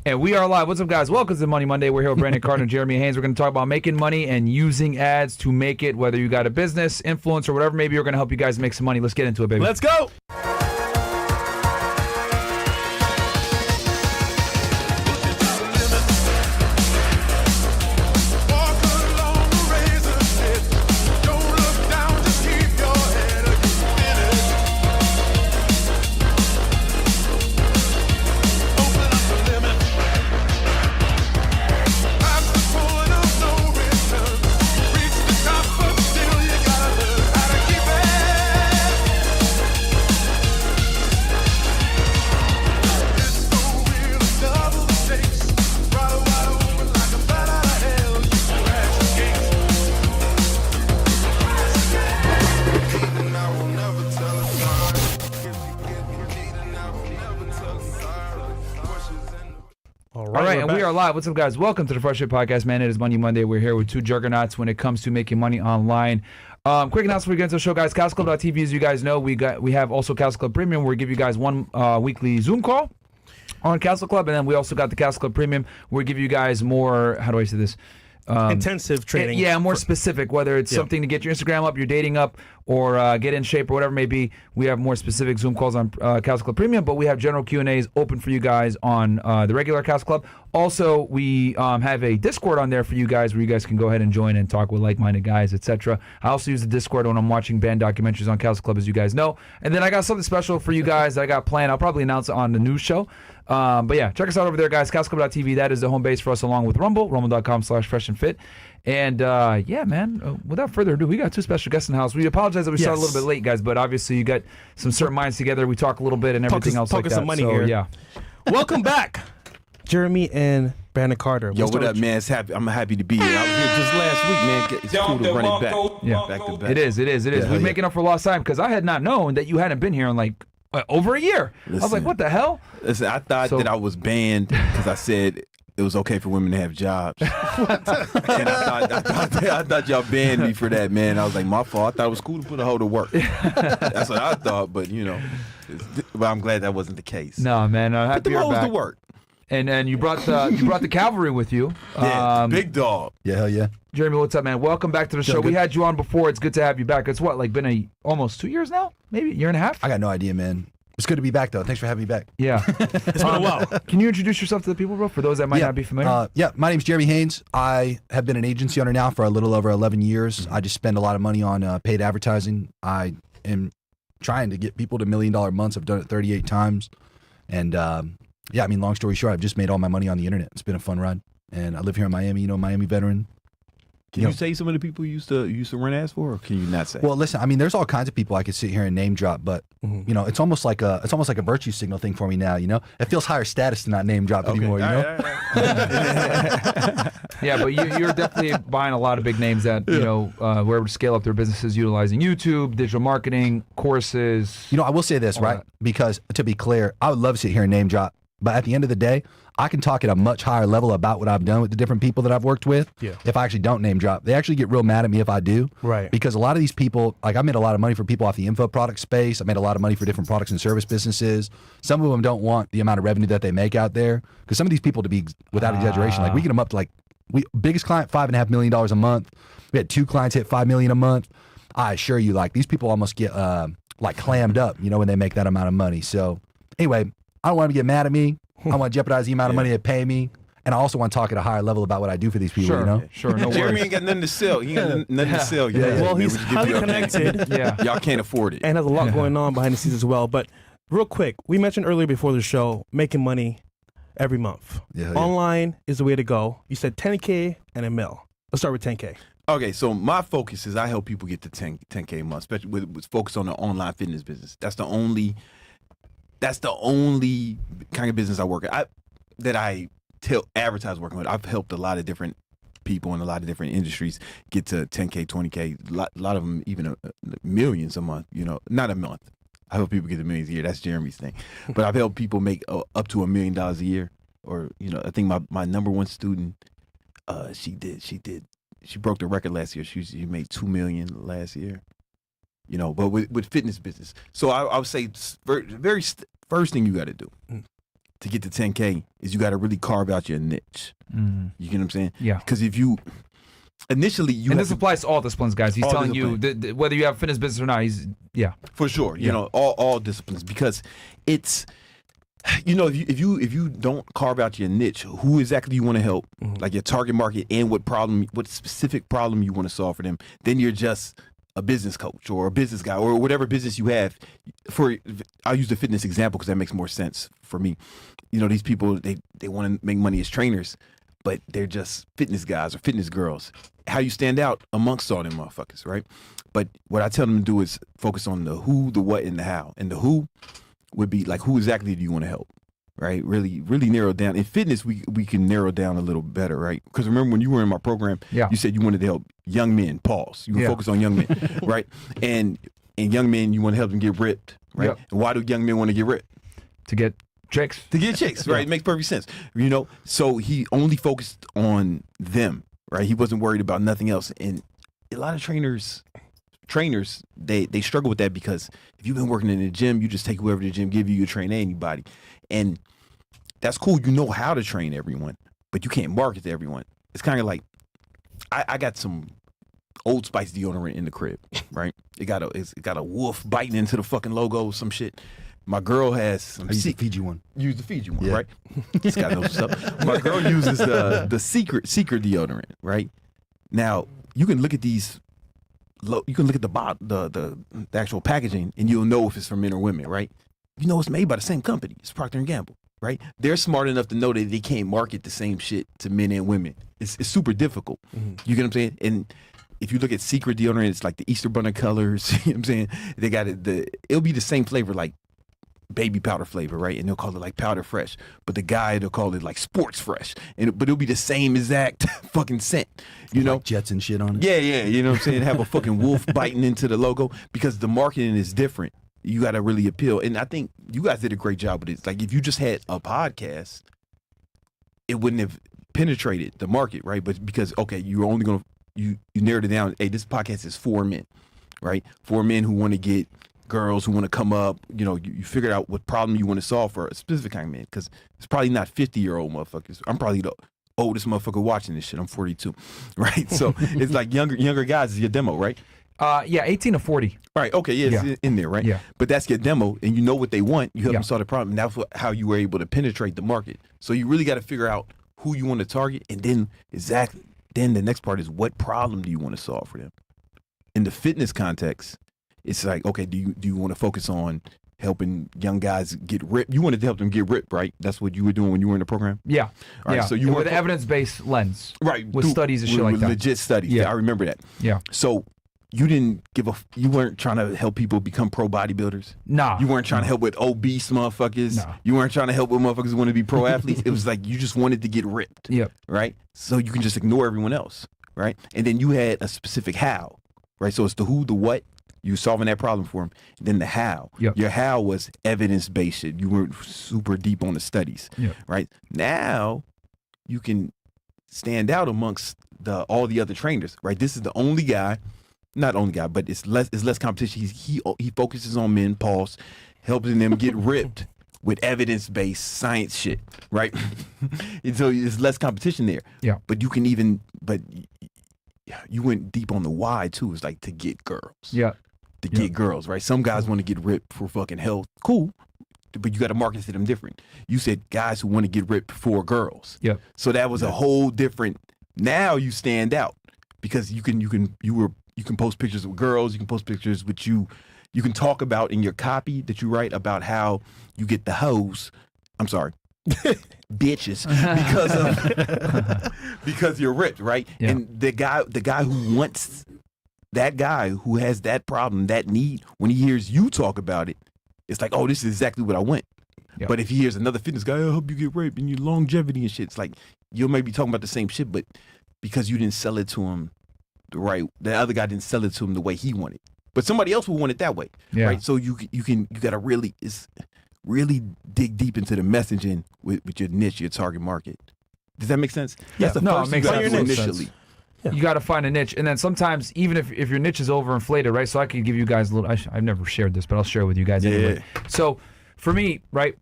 And we are live. What's up, guys? Welcome to Money Monday. We're here with Brandon Carter and Jeremy Haynes. We're going to talk about making money and using ads to make it, whether you got a business, influence, or whatever. Maybe we're going to help you guys make some money. Let's get into it, baby. Let's go. All right, and we are live. What's up, guys? Welcome to the Fresh Fit Podcast, man. It is Money Monday. We're here with two juggernauts when it comes to making money online. Quick announcement before we get into the show, guys. CastleClub.tv, as you guys know, we have also Castle Club Premium, where we give you guys one weekly Zoom call on Castle Club, and then we also got the Castle Club Premium, where we give you guys more, how do I say this? Intensive training. Yeah, more specific, whether it's something to get your Instagram up, your dating up, or get in shape, or whatever it may be. We have more specific Zoom calls on Castle Club Premium, but we have general Q&As open for you guys on the regular Castle Club. Also, we have a Discord on there for you guys, where you guys can go ahead and join and talk with like-minded guys, etc. I also use the Discord when I'm watching band documentaries on Castle Club, as you guys know. And then I got something special for you guys that I got planned. I'll probably announce it on the news show. But yeah, check us out over there, guys. CastleClub.tv, that is the home base for us, along with Rumble, rumble.com/freshandfit. And yeah, man, without further ado, we got two special guests in the house. We apologize that we started a little bit late, guys, but obviously you got some certain minds together. We talk a little bit and everything else like that. Some money here. Yeah. Welcome back, Jeremy and Brandon Carter. Yo, what up, man? I'm happy to be here. I was here just last week, man. It's cool to run it back. Yeah, back to back. It is. Yeah, We're making up for lost time, because I had not known that you hadn't been here in like over a year. I was like, what the hell? Listen, I thought that I was banned because I said it was okay for women to have jobs. And I thought y'all banned me for that, man. I was like, my fault. I thought it was cool to put a hoe to work. That's what I thought, but you know, but I'm glad that wasn't the case. No, man. Happy put the hoes to work. And you brought the cavalry with you. Yeah, big dog. Yeah, hell yeah. Jeremy, what's up, man? Welcome back to the show. We had you on before. It's good to have you back. It's been almost 2 years now? Maybe a year and a half? I got no idea, man. It's good to be back, though. Thanks for having me back. Yeah. It's been a while. Can you introduce yourself to the people, bro, for those that might not be familiar? Yeah, my name's Jeremy Haynes. I have been an agency owner now for a little over 11 years. I just spend a lot of money on paid advertising. I am trying to get people to $1 million months. I've done it 38 times. And yeah, I mean, long story short, I've just made all my money on the internet. It's been a fun ride. And I live here in Miami, Miami veteran. Can you say some of the people you used to run ads for, or can you not say? Well, listen, I mean, there's all kinds of people I could sit here and name drop, but it's almost like a virtue signal thing for me now. It feels higher status to not name drop anymore. Yeah, but you're definitely buying a lot of big names that were able to scale up their businesses utilizing YouTube, digital marketing, courses. I will say this, right? Because to be clear, I would love to sit here and name drop, but at the end of the day, I can talk at a much higher level about what I've done with the different people that I've worked with. Yeah. If I actually don't name drop, they actually get real mad at me if I do. Right. Because a lot of these people, like I made a lot of money for people off the info product space. I made a lot of money for different products and service businesses. Some of them don't want the amount of revenue that they make out there. Because some of these people, to be without exaggeration, like we get them up to biggest client $5.5 million a month. We had 2 clients hit $5 million a month. I assure you, these people almost get clammed up, when they make that amount of money. So anyway, I don't want them to get mad at me. I want to jeopardize the amount of money they pay me, and I also want to talk at a higher level about what I do for these people. Sure, no Jeremy worries. ain't got nothing to sell. He ain't got nothing to sell. Well, he's highly connected. Y'all can't afford it, and has a lot going on behind the scenes as well. But real quick, we mentioned earlier before the show making money every month. Online is the way to go. You said 10K and $1 million. Let's start with 10K. Okay, so my focus is I help people get to 10K a month, especially with focus on the online fitness business. That's the only kind of business I work at. That I advertise working with. I've helped a lot of different people in a lot of different industries get to 10K, 20K, a lot of them even millions a month, not a month. I help people get to millions a year. That's Jeremy's thing. But I've helped people make up to $1 million a year. Or, I think my number one student, she broke the record last year. She made $2 million last year. But with fitness business. So I would say very first thing you got to do, to get to 10K is you got to really carve out your niche. You get what I'm saying? Yeah. Because if you initially you and have this applies to all disciplines, guys. He's All telling you that whether you have fitness business or not. for sure, you know, all disciplines, because it's, you know, if you don't carve out your niche, who exactly you want to help, like your target market, and what specific problem you want to solve for them, then you're just a business coach or a business guy or whatever business you have. I'll use the fitness example because that makes more sense for me. You know, these people, they want to make money as trainers, but they're just fitness guys or fitness girls. How you stand out amongst all them motherfuckers, right? But what I tell them to do is focus on the who, the what, and the how. And the who would be like, who exactly do you want to help, right? Really, really narrow down. In fitness, we can narrow down a little better, right? Because remember when you were in my program, you said you wanted to help young men. Pause. You can focus on young men, right? And young men, you want to help them get ripped, right? Yep. And why do young men want to get ripped? To get chicks. To get chicks, right? It makes perfect sense. You know, so he only focused on them, right? He wasn't worried about nothing else. And a lot of trainers, they struggle with that, because if you've been working in the gym, you just take whoever the gym give you, you train anybody. And that's cool. You know how to train everyone, but you can't market to everyone. It's kind of like, I got some Old Spice deodorant in the crib, right? It's got a wolf biting into the fucking logo, some shit. My girl has some. I use the Fiji one. Use the Fiji one, right? It's got no stuff. My girl uses the secret deodorant, right? Now you can look at these. You can look at the actual packaging, and you'll know if it's for men or women, right? You know it's made by the same company. It's Procter & Gamble, right? They're smart enough to know that they can't market the same shit to men and women. It's super difficult. You get what I'm saying? And if you look at secret deodorant, it's like the Easter Bunny colors. You know what I'm saying? They got it'll be the same flavor, like baby powder flavor, right? And they'll call it like powder fresh, but the guy, they'll call it like sports fresh, but it'll be the same exact fucking scent, you know, like jets and shit on it. Yeah, you know what I'm saying? Have a fucking wolf biting into the logo, because the marketing is different. You got to really appeal, and I think you guys did a great job with it. Like if you just had a podcast, it wouldn't have penetrated the market, right? But because you're only gonna you narrowed it down. Hey, this podcast is for men, right? For men who want to get girls, who want to come up, you know, you figured out what problem you want to solve for a specific kind of man, because it's probably not 50-year-old motherfuckers. I'm probably the oldest motherfucker watching this shit. I'm 42, right? So it's like younger guys is your demo, right? 18 to 40. Right, okay, it's in there, right? Yeah. But that's your demo, and you know what they want. You help them solve the problem, and that's how you were able to penetrate the market. So you really got to figure out who you want to target, and then then the next part is, what problem do you want to solve for them? In the fitness context, it's like, okay, do you want to focus on helping young guys get ripped? You wanted to help them get ripped, right? That's what you were doing when you were in the program? Yeah. All right, so you with an evidence-based lens. Right. With studies and shit like that. Legit studies. Yeah, I remember that. Yeah. So you weren't trying to help people become pro bodybuilders? Nah. You weren't trying to help with obese motherfuckers? Nah. You weren't trying to help with motherfuckers who want to be pro athletes? It was like you just wanted to get ripped. Yep. Right? So you can just ignore everyone else, right? And then you had a specific how, right? So it's the who, the what. You solving that problem for them. And then the how. Yep. Your how was evidence-based shit. You weren't super deep on the studies, right? Now you can stand out amongst all the other trainers, right? This is the only guy, not only guy, but it's less competition. He focuses on men, pause, helping them get ripped with evidence-based science shit, right? And so it's less competition there. Yeah. But you went deep on the why too. It's like to get girls. Yeah. To get girls, right? Some guys want to get ripped for fucking health. Cool. But you got to market to them different. You said guys who want to get ripped for girls. Yeah. So that was a whole different. Now you stand out because you can post pictures with girls. You can post pictures with you. You can talk about in your copy that you write about how you get the hoes. I'm sorry. Bitches because you're ripped, right? Yeah. And the guy who wants that guy who has that problem, that need, when he hears you talk about it, it's like, oh, this is exactly what I want. Yep. But if he hears another fitness guy, I hope you get raped and your longevity and shit, it's like you may be talking about the same shit, but because you didn't sell it to him the other guy didn't sell it to him the way he wanted. But somebody else will want it that way, right? So you gotta really dig deep into the messaging with your niche, your target market. Does that make sense? Yeah. That's the first it makes thing you gotta do absolute initially. Yeah. You got to find a niche, and then sometimes even if your niche is overinflated, right? So I can give you guys a little. I've never shared this, but I'll share it with you guys anyway. So for me, right,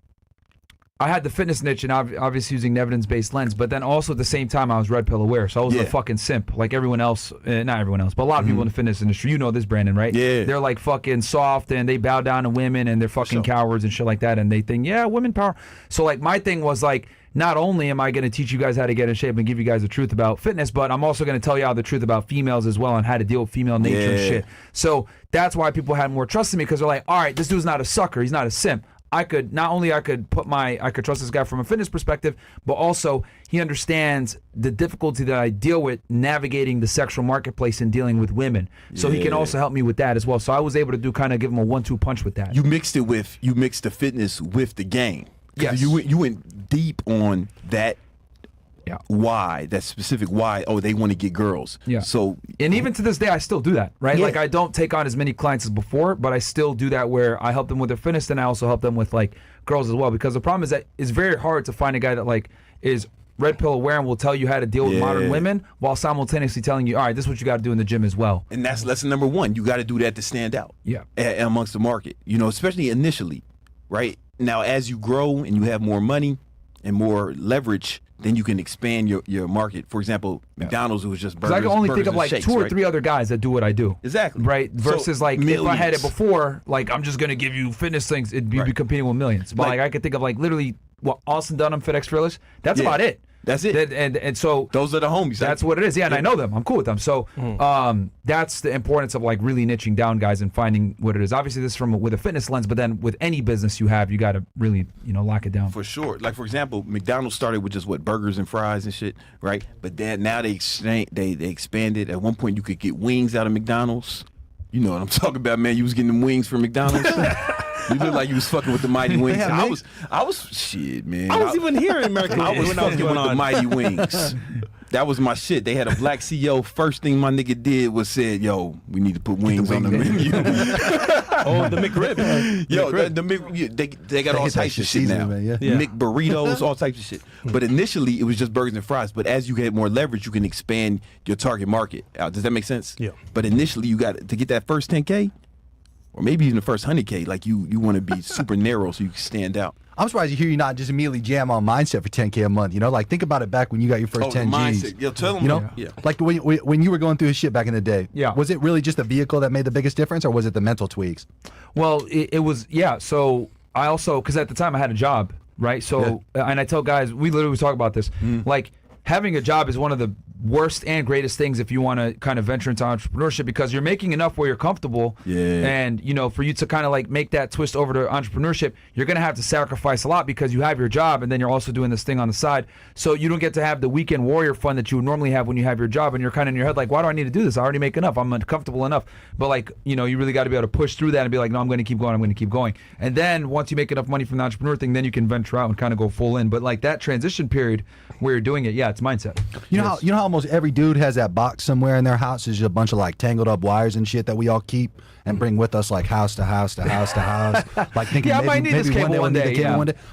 I had the fitness niche and obviously using an evidence-based lens, but then also at the same time I was red pill aware, so I was a fucking simp like everyone else, not everyone else, but a lot of people in the fitness industry. You know this, Brandon, right? Yeah. They're like fucking soft and they bow down to women and they're fucking cowards and shit like that, and they think, yeah, women power. So like my thing was like, not only am I going to teach you guys how to get in shape and give you guys the truth about fitness, but I'm also going to tell you all the truth about females as well and how to deal with female nature and shit. So that's why people had more trust in me, because they're like, all right, this dude's not a sucker, he's not a simp. I could trust this guy from a fitness perspective, but also he understands the difficulty that I deal with navigating the sexual marketplace and dealing with women. So he can also help me with that as well. So I was able to give him a 1-2 punch with that. You mixed the fitness with the game. Yes. You went deep on that. Yeah. Why, that specific why, they want to get girls. Yeah. So, and even to this day, I still do that, right? Yeah. Like I don't take on as many clients as before, but I still do that where I help them with their fitness, and I also help them with like girls as well. Because the problem is that it's very hard to find a guy that like is red pill aware and will tell you how to deal with modern women while simultaneously telling you, all right, this is what you got to do in the gym as well. And that's lesson number 1. You got to do that to stand out. Yeah. Amongst the market, especially initially, right? Now, as you grow and you have more money and more leverage, then you can expand your market. For example, McDonald's, was just burgers. Because I can only burgers think of and like shakes, 2 or right? 3 other guys that do what I do. Exactly. Right? Versus So, like if I had it millions. before, like I'm just going to give you fitness things, it'd be competing with millions. But like I could think of like literally what Austin Dunham, FedEx Fearless, that's about it. That's it. And so those are the homies. that's what it is. Yeah, and I know them. I'm cool with them. So that's the importance of like really niching down guys and finding what it is. Obviously, this is with a fitness lens, but then with any business you have, you got to really lock it down. For sure. Like for example, McDonald's started with just burgers and fries and shit, right? But then now they expanded. At one point, you could get wings out of McDonald's. You know what I'm talking about, man. You was getting them wings from McDonald's. You look like you was fucking with the Mighty Wings. Yeah, I was shit, man. I was even here in America I was when I was fucking going with the on. Mighty Wings. That was my shit. They had a black CEO. First thing my nigga did was said, "Yo, we need to put wings on the menu." Oh, the McRib. Yo, they got all hit that types of shit shit seasoning, now. man, yeah. Yeah. McBurritos, all types of shit. But initially, it was just burgers and fries. But as you get more leverage, you can expand your target market out. Does that make sense? Yeah. But initially, you got to get that first 10K, or maybe even the first 100K. Like you want to be super narrow so you can stand out. I'm surprised to hear you not just immediately jam on mindset for 10K a month. Like think about it back when you got your first 10 Gs. Mindset. Yo, tell them. Yeah. Like when you were going through his shit back in the day. Yeah. Was it really just the vehicle that made the biggest difference, or was it the mental tweaks? Well, it was, so I also, because at the time I had a job, right? So, and I tell guys, we literally talk about this, like having a job is one of the worst and greatest things if you want to kind of venture into entrepreneurship, because you're making enough where you're comfortable. And for you to kind of like make that twist over to entrepreneurship, you're going to have to sacrifice a lot because you have your job and then you're also doing this thing on the side. So you don't get to have the weekend warrior fun that you would normally have when you have your job, and you're kind of in your head like, why do I need to do this? I already make enough. I'm comfortable enough. But like, you really got to be able to push through that and be like, no, I'm going to keep going. I'm going to keep going. And then once you make enough money from the entrepreneur thing, then you can venture out and kind of go full in. But like that transition period where you're doing it, it's mindset. You know how almost every dude has that box somewhere in their house. There's just a bunch of like tangled up wires and shit that we all keep and bring with us, like house to house to house to house. Like thinking I might need this cable one day.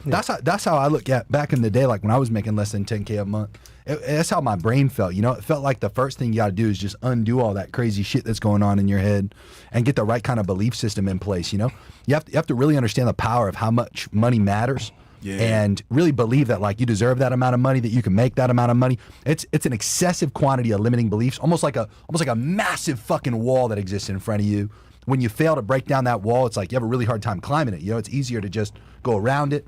That's how I look at back in the day. Like when I was making less than 10K a month, that's how my brain felt. It felt like the first thing you got to do is just undo all that crazy shit that's going on in your head and get the right kind of belief system in place. You have to really understand the power of how much money matters. And really believe that like you deserve that amount of money, that you can make that amount of money. It's an excessive quantity of limiting beliefs, almost like a massive fucking wall that exists in front of you. When you fail to break down that wall, it's like you have a really hard time climbing it. It's easier to just go around it,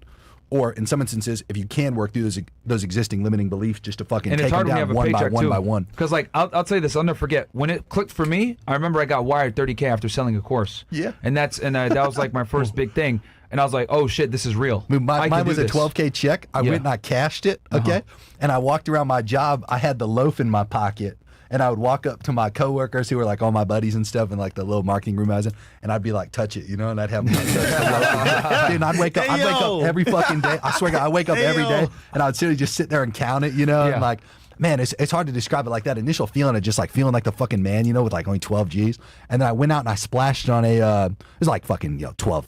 or in some instances, if you can work through those existing limiting beliefs, just to fucking take them down one by one. Because like I'll tell you this, I'll never forget when it clicked for me. I remember I got wired 30K after selling a course. Yeah, and that was like my first big thing. And I was like, oh shit, this is real. Mine was a 12K check. I went and I cashed it, okay? And I walked around my job. I had the loaf in my pocket. And I would walk up to my coworkers who were like all my buddies and stuff in like the little marketing room I was in, and I'd be like, touch it, and I'd have them like, touch the loaf. Dude, and I'd wake up every fucking day. I swear, I wake up every day, and I would seriously just sit there and count it, and like, man, it's hard to describe it, like that initial feeling of just like feeling like the fucking man, with like only 12 Gs. And then I went out and I splashed on it was like fucking 12.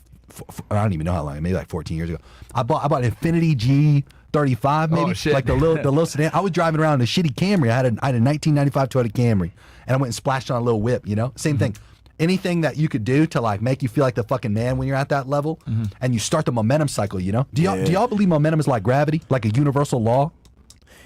I don't even know how long, maybe like 14 years ago. I bought an Infinity G35 maybe, like the little sedan. I was driving around in a shitty Camry. I had a 1995 Toyota Camry, and I went and splashed on a little whip. Same thing. anything that you could do to like make you feel like the fucking man when you're at that level, and you start the momentum cycle. You know, do y'all believe momentum is like gravity, like a universal law?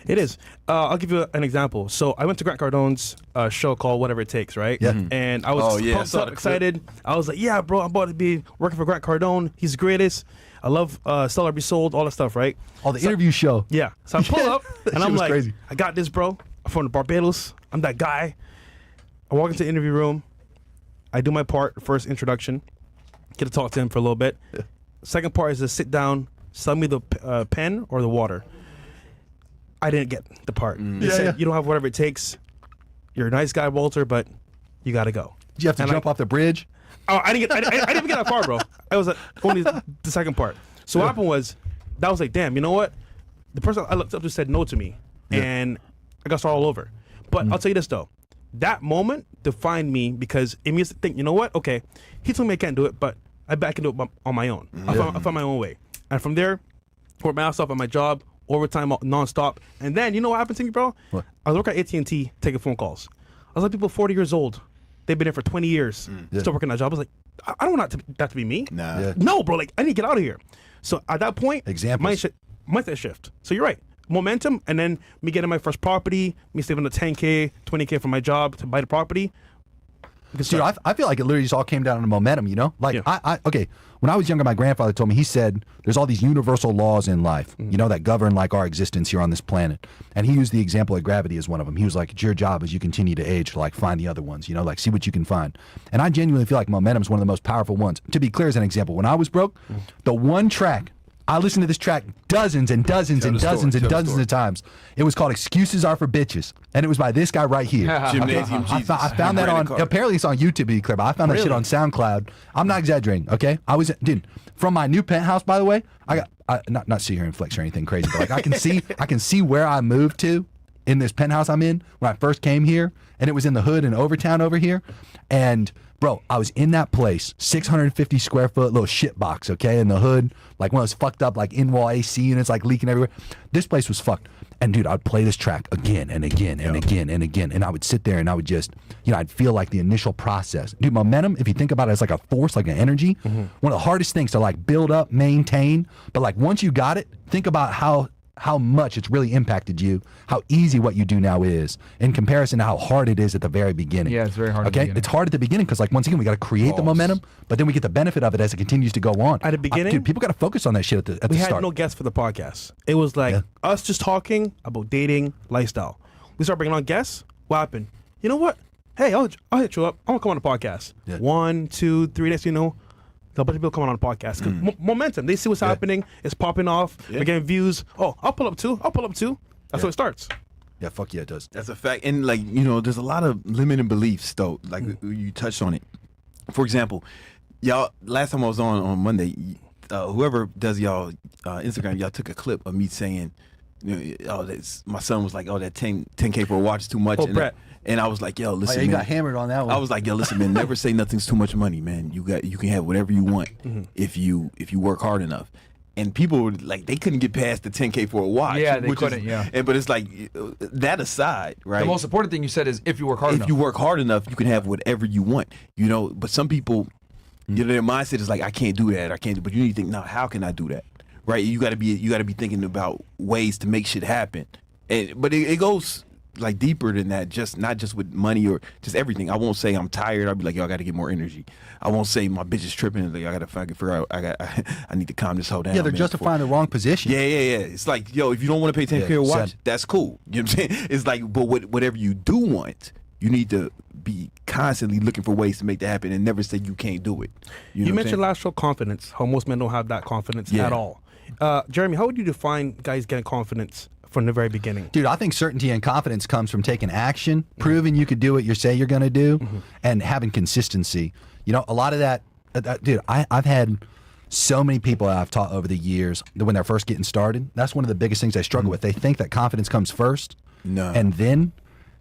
It is. I'll give you an example. So I went to Grant Cardone's show called Whatever It Takes, right? Yeah. And I was pumped up, excited. I was like, yeah, bro, I'm about to be working for Grant Cardone. He's the greatest. I love Stellar Be Sold, all that stuff, right? Oh, the interview show. Yeah. So I pull up, and I'm like, crazy. I got this, bro. I'm from Barbados. I'm that guy. I walk into the interview room. I do my part, first introduction. Get to talk to him for a little bit. Second part is to sit down, sell me the pen or the water. I didn't get the part. They said, you don't have whatever it takes. You're a nice guy, Walter, but you got to go. Did you have to jump off the bridge? Oh, I didn't even get that far, bro. I was only the second part. So what happened was, that was like, damn, you know what? The person I looked up to said no to me, and I got started all over. But I'll tell you this, though. That moment defined me because it means to think, you know what? Okay, he told me I can't do it, but I bet I can do it on my own. I found my own way. And from there, worked my ass off at my job, overtime nonstop. And then, you know what happened to me, bro? What? I was working at AT&T taking phone calls. I was like, people 40 years old. They've been there for 20 years, still working that job. I was like, I don't want that to be me. Nah. Yeah. No, bro, like, I need to get out of here. So at that point, Examples. mindset shift. So you're right. Momentum, and then me getting my first property, me saving the 10K, 20K from my job to buy the property. Dude, I feel like it literally just all came down to momentum, you know? Like, okay, when I was younger, my grandfather told me, he said, there's all these universal laws in life, you know, that govern like our existence here on this planet. And he used the example of gravity as one of them. He was like, it's your job as you continue to age to like find the other ones, you know, like see what you can find. And I genuinely feel like momentum is one of the most powerful ones. To be clear, as an example, when I was broke, the one track, I listened to this track dozens and dozens and dozens and dozens of times. It was called Excuses Are for Bitches. And it was by this guy right here. Gymnasium Jesus. I found that on, apparently it's on YouTube, to be clear, but I found that shit on SoundCloud. I'm not exaggerating, okay? Dude, from my new penthouse, by the way, not sit here and flex or anything crazy, but like I can see where I moved to in this penthouse I'm in when I first came here, and it was in the hood in Overtown over here. And bro, I was in that place, 650 square foot little shit box, okay, in the hood, like one of those fucked up like in-wall AC units like leaking everywhere. This place was fucked. And dude, I'd play this track again and again and again and again. And I would sit there and I would just, you know, I'd feel like the initial process. Dude, momentum, if you think about it as like a force, like an energy, one of the hardest things to like build up, maintain. But like once you got it, think about how much it's really impacted you, how easy what you do now is in comparison to how hard it is at the very beginning. Yeah, it's very hard. Okay, it's hard at the beginning because, like, once again, we got to create the momentum, but then we get the benefit of it as it continues to go on. At the beginning, dude, people got to focus on that shit at the start. We had no guests for the podcast. It was like us just talking about dating, lifestyle. We start bringing on guests. What happened? You know what? Hey, I'll hit you up. I want to come on the podcast. 1, 2, 3 days, you know. A bunch of people coming on the podcast. 'Cause momentum. They see what's happening. It's popping off. We're getting views. Oh, I'll pull up too. That's how it starts. Yeah, fuck yeah, it does. That's a fact. And like, you know, there's a lot of limiting beliefs though. Like you touched on it. For example, y'all, last time I was on Monday, whoever does y'all Instagram, y'all took a clip of me saying, you know, my son was like, oh, that 10K for a watch is too much. Oh, Brett. And I was like, yo, listen, you man. got hammered on that one. I was like, yo, listen, man, never say nothing's too much money, man. You can have whatever you want if you work hard enough. And people were like, they couldn't get past the 10K for a watch. Yeah, they couldn't. But it's like that aside, right? The most important thing you said is if you work hard enough. If you work hard enough, you can have whatever you want. You know, but some people, you know, their mindset is like, I can't do that. But you need to think, now, how can I do that? Right? You got to be thinking about ways to make shit happen. But it goes like deeper than that, not just with money or just everything. I won't say I'm tired. I'll be like, yo, I got to get more energy. I won't say my bitch is tripping. Like, I got to fucking figure out, I need to calm this whole down. Yeah, they're justifying the wrong position. Yeah. It's like, yo, if you don't want to pay 10K a watch, that's cool. You know what I'm saying? It's like, but whatever you do want, you need to be constantly looking for ways to make that happen and never say you can't do it. You mentioned last show confidence, how most men don't have that confidence at all. Jeremy, how would you define guys getting confidence from the very beginning? Dude, I think certainty and confidence comes from taking action, proving you could do what you say you're going to do, and having consistency. You know, a lot of that, dude, I've had so many people that I've taught over the years that when they're first getting started, that's one of the biggest things they struggle with. They think that confidence comes first, and then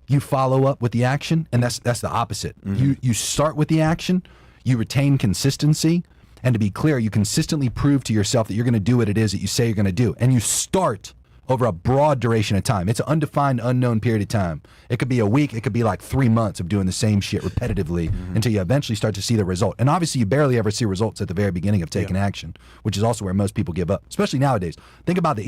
you follow up with the action, and that's the opposite. You start with the action, you retain consistency, and to be clear, you consistently prove to yourself that you're going to do what it is that you say you're going to do, and you start over a broad duration of time. It's an undefined, unknown period of time. It could be a week. It could be like 3 months of doing the same shit repetitively until you eventually start to see the result. And obviously, you barely ever see results at the very beginning of taking action, which is also where most people give up, especially nowadays. Think about the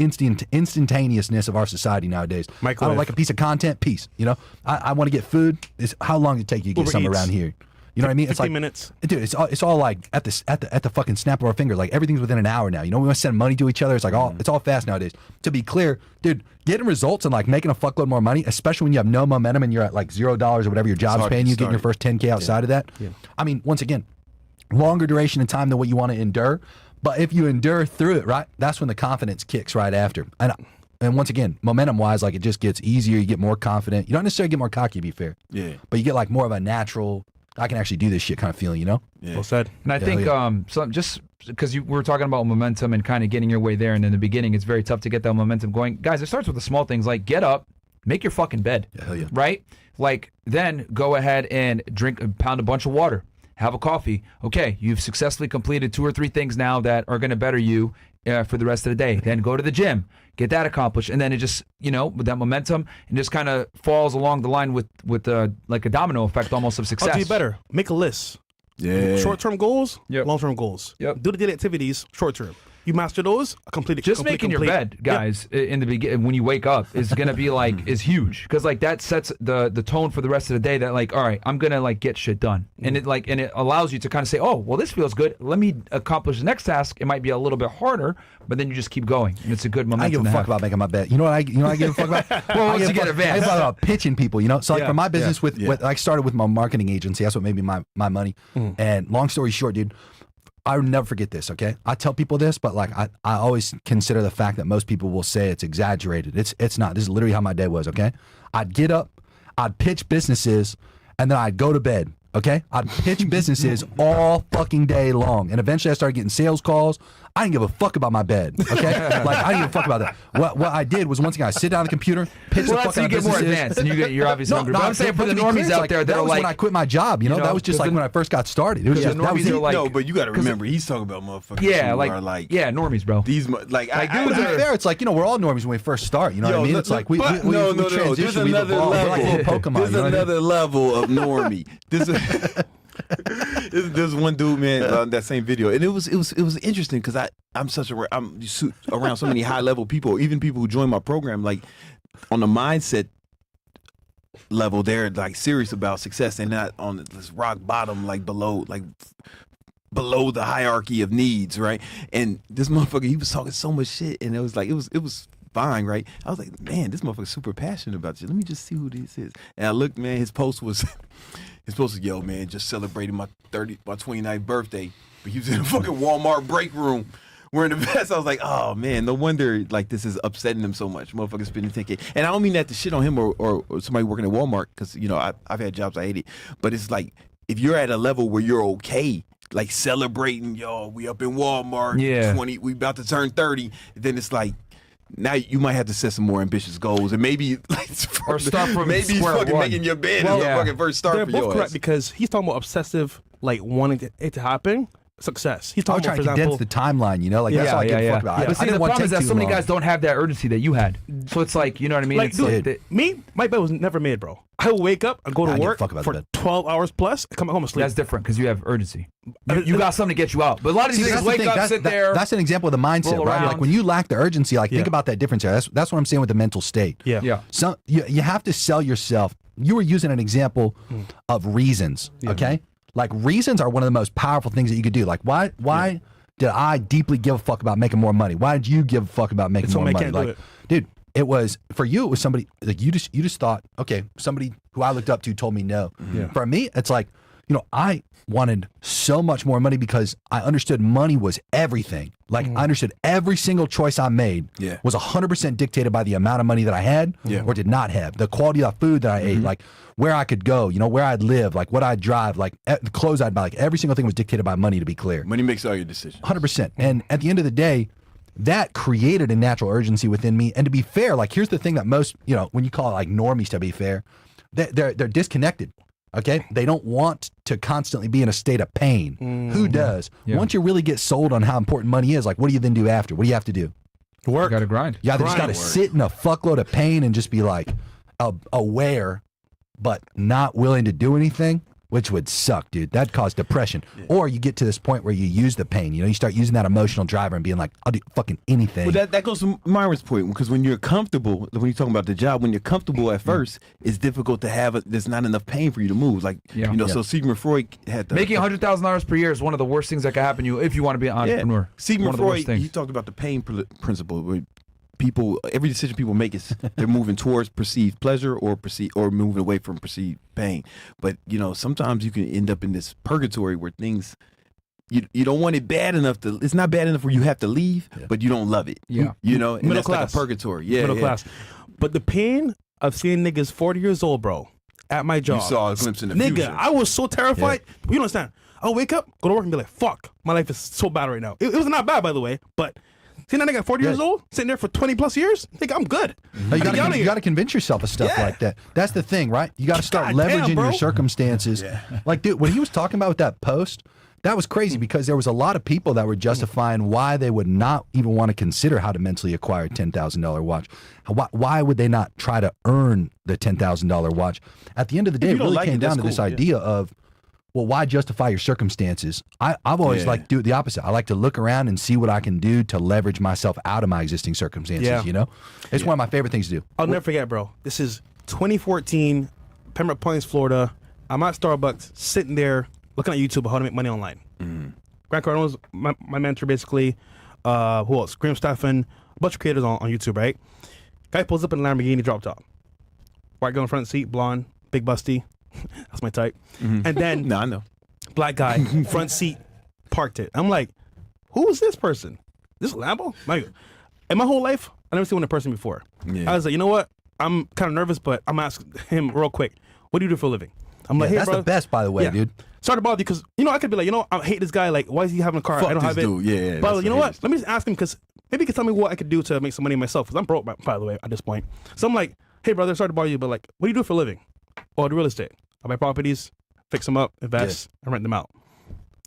instantaneousness of our society nowadays. I don't like a piece of content, peace. You know, I want to get food. How long does it take you to get some around here? You know what I mean? It's 15 like minutes. Dude, it's all like at the fucking snap of our fingers. Like everything's within an hour now. You know, we want to send money to each other. It's like it's all fast nowadays. To be clear, dude, getting results and like making a fuckload more money, especially when you have no momentum and you're at like $0 or whatever your job's paying you, getting your first 10K outside of that. Yeah. I mean, once again, longer duration of time than what you want to endure. But if you endure through it, right, that's when the confidence kicks right after. And once again, momentum wise, like it just gets easier. You get more confident. You don't necessarily get more cocky, to be fair. Yeah. But you get like more of a natural, I can actually do this shit kind of feeling, you know? Yeah. Well said. And I think just because we were talking about momentum and kind of getting your way there, and in the beginning, it's very tough to get that momentum going. Guys, it starts with the small things like get up, make your fucking bed. Yeah, hell yeah. Right? Like then go ahead and pound a bunch of water, have a coffee. Okay, you've successfully completed 2 or 3 things now that are going to better you for the rest of the day. Then go to the gym, get that accomplished, and then it just, you know, with that momentum, and just kind of falls along the line with like a domino effect almost of success. I'll do you better. Make a list. Yeah. Short-term goals, Yep. long-term goals. Yep. Do the daily activities, short-term. You master those, complete it. Just making your bed, guys, in the beginning when you wake up is gonna be like is huge because like that sets the tone for the rest of the day. That like, all right, I'm gonna like get shit done, and it allows you to kind of say, oh, well, this feels good. Let me accomplish the next task. It might be a little bit harder, but then you just keep going, and it's a good momentum. I give a fuck about making my bed. You know what I give a fuck about? Well, once you get advanced, I give a fuck about pitching people. You know, so like Yeah. for my business with I started with my marketing agency. That's what made me my money. And long story short, dude, I would never forget this, okay? I tell people this, but like I always consider the fact that most people will say it's exaggerated. It's not. This is literally how my day was, okay? I'd get up, I'd pitch businesses, and then I'd go to bed, okay? I'd pitch businesses all fucking day long. And eventually I started getting sales calls. I didn't give a fuck about my bed, okay? Like I didn't give a fuck about that. What I did was once again I sit down at the computer, pitch the well, fuck so out you of get more businesses. advanced, and you're obviously hungry. But I'm saying for the to be normies clear, out like, there that that are was like, when I quit my job. You know, that was just like when I first got started. It was just the that was normies are it. like, no, but you got to remember, he's talking about motherfuckers who are normies, bro. these like To be fair, it's like, you know, we're all normies when we first start. You know what I mean? It's like we transition, There's we another evolve. We're level. like little Pokemon. There's you know what I mean? another level of normie. There's one dude, man, that same video, and it was interesting because I'm around so many high level people, even people who join my program, like on the mindset level, they're like serious about success. They're not on this rock bottom, like below the hierarchy of needs, right? And this motherfucker, he was talking so much shit, and it was fine, right? I was like, man, this motherfucker's super passionate about you. Let me just see who this is. And I looked, man, his post was, yo, man, just celebrating my 29th birthday. But he was in a fucking Walmart break room wearing the vest. I was like, oh, man, no wonder, like, this is upsetting him so much. Motherfuckers spending 10K. And I don't mean that to shit on him or somebody working at Walmart, because, you know, I've had jobs I hated. But it's like, if you're at a level where you're okay, like celebrating, yo, we up in Walmart, 20, we about to turn 30, then it's like, now you might have to set some more ambitious goals, and maybe like, or start from maybe square fucking one. making your bed is the fucking first start They're for both your correct ass. because he's talking about obsessive, like wanting it to happen. Success. He's I was talking trying about, to for condense example, the timeline, you know, like that's all I give a fuck about. But I see, didn't the want to problem is take that too so many long. guys don't have that urgency that you had. So it's like, you know what I mean? like, It's dude, like me, my bed was never made, bro. I will wake up, I go I to give a work fuck about for the bed. 12 hours plus, I come home and sleep. that's different because you have urgency. You got something to get you out. But a lot of See, these that's niggas the wake thing. up, sit there. That's an example of the mindset, roll right? around. Like when you lack the urgency, like think Yeah. about that difference there. That's what I'm saying with the mental state. Yeah. Yeah. So you have to sell yourself. You were using an example of reasons, okay? Like reasons are one of the most powerful things that you could do. Like why did I deeply give a fuck about making more money? Why did you give a fuck about making more somebody money? can't do Like, it. dude, it was for you. It was somebody like you just thought, okay, somebody who I looked up to told me no. Yeah. For me, it's like, you know, I wanted so much more money because I understood money was everything. Like I understood every single choice I made was 100% dictated by the amount of money that I had or did not have, the quality of food that I ate, like where I could go, you know, where I'd live, like what I'd drive, like the clothes I'd buy, like every single thing was dictated by money, to be clear. Money makes all your decisions. 100%. And at the end of the day, that created a natural urgency within me. And to be fair, like here's the thing that most, you know, when you call it like normies, to be fair, they're disconnected. Okay, they don't want to constantly be in a state of pain. Who does? Yeah. Once you really get sold on how important money is, like what do you then do after? What do you have to do? Work. You got to grind. You either just got to sit in a fuckload of pain and just be like aware, but not willing to do anything, which would suck, dude. That'd cause depression. Yeah. Or you get to this point where you use the pain. You know, you start using that emotional driver and being like, I'll do fucking anything. Well, that goes to Myron's point, because when you're comfortable, when you're talking about the job, when you're comfortable at first, it's difficult to have there's not enough pain for you to move. Like, so Sigmund Freud had making $100,000 per year is one of the worst things that can happen to you if you want to be an entrepreneur. Sigmund Freud, he talked about the pain principle. Where people, every decision people make is they're moving towards perceived pleasure or moving away from perceived pain. But sometimes you can end up in this purgatory where things you don't want it bad enough to. It's not bad enough where you have to leave, but you don't love it. Yeah, and middle that's class, like a purgatory. Yeah, middle class. But the pain of seeing niggas 40 years old, bro, at my job. You saw a glimpse in the future. Nigga, I was so terrified. Yeah. You don't understand. I'll wake up, go to work, and be like, "Fuck, my life is so bad right now." It was not bad, by the way, but. See that nigga 40 years old, sitting there for 20 plus years? I think I'm good. You got to convince yourself of stuff like that. That's the thing, right? You got to start leveraging your circumstances. Yeah. Like, dude, what he was talking about with that post, that was crazy because there was a lot of people that were justifying why they would not even want to consider how to mentally acquire a $10,000 watch. Why would they not try to earn the $10,000 watch? At the end of the day, it really came down to this idea of, well, why justify your circumstances? I've always liked to do it the opposite. I like to look around and see what I can do to leverage myself out of my existing circumstances, It's one of my favorite things to do. I'll never forget, bro. This is 2014, Pembroke Pines, Florida. I'm at Starbucks, sitting there, looking at YouTube how to make money online. Grant Cardone was my mentor, basically. Who else? Graham Stephan, a bunch of creators on YouTube, right? Guy pulls up in a Lamborghini drop top. White girl in front seat, blonde, big busty. That's my type. And then I know. Black guy, front seat, parked it. I'm like, who is this person? This Lambo? Like, in my whole life, I never seen one person before. Yeah. I was like, you know what? I'm kind of nervous, but I'm asking him real quick. What do you do for a living? I'm like, hey, that's bro. the best, by the way, dude. Sorry to bother you because, I could be like, I hate this guy. Like, why is he having a car? Fuck I don't have it. Dude. Yeah, but you know what? Let me just ask him because maybe he can tell me what I could do to make some money myself because I'm broke, by the way, at this point. So I'm like, hey, brother, sorry to bother you, but like, what do you do for a living? Oh, I do real estate. I buy properties, fix them up, invest, and rent them out.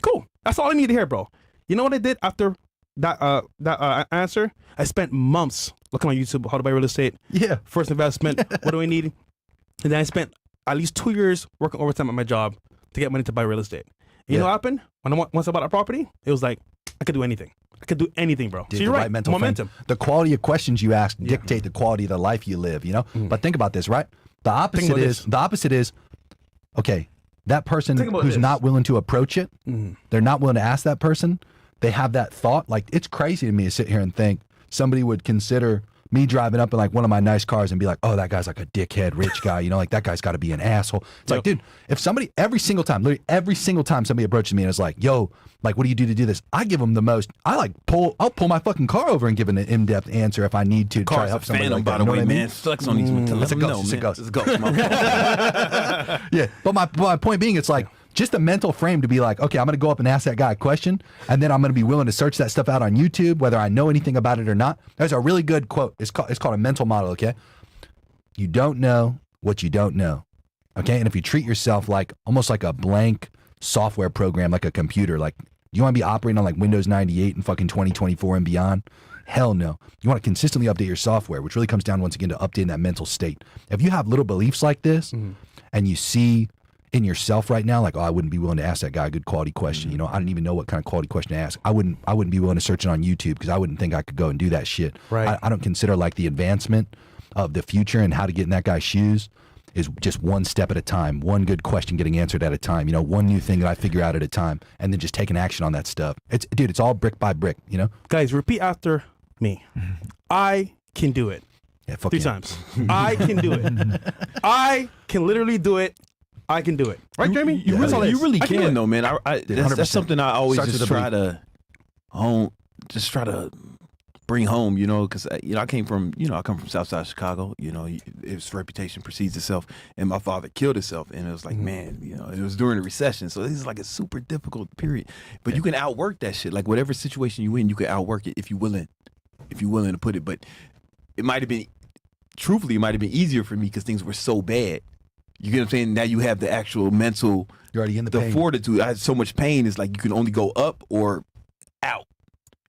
Cool. That's all I need to hear, bro. You know what I did after that answer? I spent months looking on YouTube how to buy real estate. Yeah. First investment. What do I need? And then I spent at least 2 years working overtime at my job to get money to buy real estate. And you know what happened? Once I bought a property, it was like I could do anything. I could do anything, bro. Dude, so you're right. Momentum. The quality of questions you ask dictate the quality of the life you live. But think about this, right? The opposite is, okay, that person who's not willing to approach it, they're not willing to ask that person, they have that thought. Like, it's crazy to me to sit here and think somebody would consider me driving up in like one of my nice cars and be like, oh, that guy's like a dickhead rich guy, like that guy's got to be an asshole. It's like, dude, if somebody, every single time somebody approaches me and is like, yo, like, what do you do to do this? I give them the most, I'll pull my fucking car over and give an in-depth answer if I need to try to help somebody like that. By the way, man, flex on these. It's a ghost. It's a ghost. Yeah, but my point being, it's like, just a mental frame to be like, okay, I'm going to go up and ask that guy a question, and then I'm going to be willing to search that stuff out on YouTube, whether I know anything about it or not. There's a really good quote. It's called a mental model, okay? You don't know what you don't know, okay? And if you treat yourself like almost like a blank software program, like a computer, like you want to be operating on like Windows 98 and fucking 2024 and beyond, hell no. You want to consistently update your software, which really comes down once again to updating that mental state. If you have little beliefs like this, and you see in yourself right now, like, oh, I wouldn't be willing to ask that guy a good quality question. I don't even know what kind of quality question to ask. I wouldn't be willing to search it on YouTube because I wouldn't think I could go and do that shit. Right. I don't consider like the advancement of the future and how to get in that guy's shoes is just one step at a time, one good question getting answered at a time, one new thing that I figure out at a time, and then just taking action on that stuff. It's all brick by brick, Guys, repeat after me. I can do it. Yeah, fuck 3 times. I can do it. I can literally do it. I can do it. Right, Jeremy? You really can, though, man. That's something I always just try to bring home, because I came from, I come from Southside Chicago. Its reputation precedes itself, and my father killed himself, and it was like, man, it was during the recession, so this is like a super difficult period. But you can outwork that shit. Like whatever situation you in, you can outwork it if you're willing to put it. But it might have been easier for me because things were so bad. You get what I'm saying? Now you have the actual mental, you're already in the pain. Fortitude. I had so much pain. It's like you can only go up or out.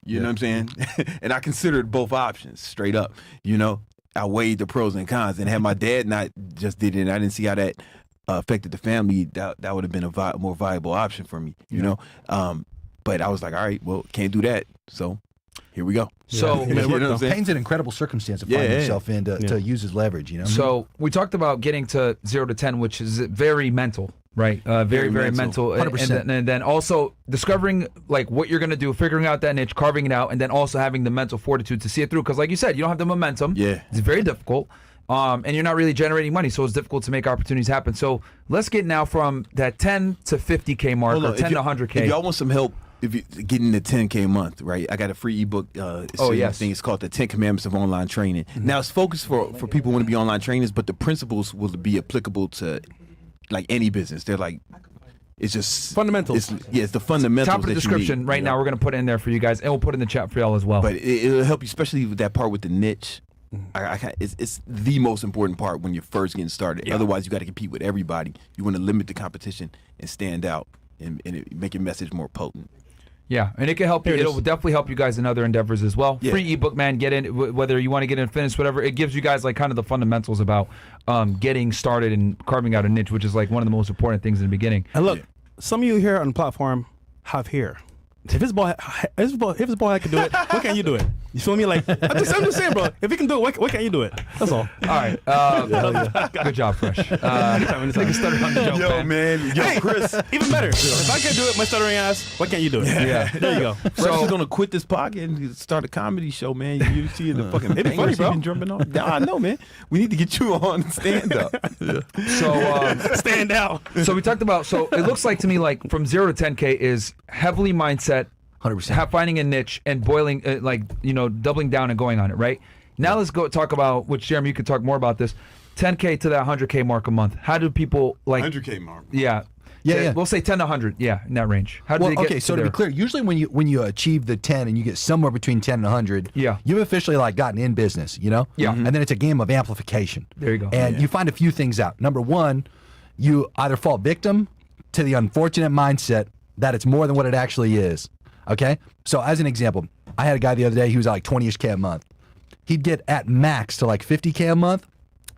You know what I'm saying? And I considered both options straight up. You know, I weighed the pros and cons, and had my dad not just did it, and I didn't see how that affected the family, that would have been a more viable option for me. You know, but I was like, all right, well, can't do that, so here we go. So you know what I'm saying? Payne's an incredible circumstance to find himself in to use his leverage, you know? So we talked about getting to 0 to 10, which is very mental, right? Very mental. 100%. And then also discovering like what you're going to do, figuring out that niche, carving it out, and then also having the mental fortitude to see it through. Because like you said, you don't have the momentum. Yeah. It's very difficult. And you're not really generating money, so it's difficult to make opportunities happen. So let's get now from that 10 to 50K mark, or 10 to 100K. If y'all want some help, if you getting the 10K month, right? I got a free ebook. Thing. It's called the 10 Commandments of Online Training. Now it's focused for people who want to be online trainers, but the principles will be applicable to like any business. They're like, it's just fundamentals. It's the fundamentals. Top of the description right now. We're going to put it in there for you guys, and we'll put it in the chat for y'all as well. But it'll help you, especially with that part with the niche. It's the most important part when you're first getting started. Yeah. Otherwise, you got to compete with everybody. You want to limit the competition and stand out and make your message more potent. Yeah, and it can help you. It'll definitely help you guys in other endeavors as well. Yeah. Free ebook, man. Get in, whether you want to get in fitness, whatever. It gives you guys like kind of the fundamentals about getting started and carving out a niche, which is like one of the most important things in the beginning. And look, some of you here on the platform have hair. If his boy can do it, why can't you do it? You feel me? Like I'm just saying, bro. If he can do it, why can't you do it? That's all. All right. Good job, Fresh. Take a stutter on the joke, man. Chris. Even better. If I can't do it, my stuttering ass, why can't you do it? Yeah. There you go. Fresh is gonna quit this podcast and start a comedy show, man. You see the fucking it'd be funny, bro. Jumping on. Nah, I know, man. We need to get you on stand up. So stand out. So we talked about. So it looks like to me like from 0 to 10K is heavily mindset. 100%. Finding a niche and boiling, doubling down and going on it, right? Now let's go talk about, which Jeremy, you could talk more about this, 10K to that 100K mark a month. How do people like 100K mark? Yeah. We'll say 10 to 100. Yeah, in that range. How do they get so to be clear, usually when you achieve the 10 and you get somewhere between 10 and 100, you've officially like gotten in business, you know? Yeah. And then it's a game of amplification. There you go. And you find a few things out. Number one, you either fall victim to the unfortunate mindset that it's more than what it actually is. Okay? So as an example, I had a guy the other day, he was at like 20-ish K a month. He'd get at max to like 50K a month,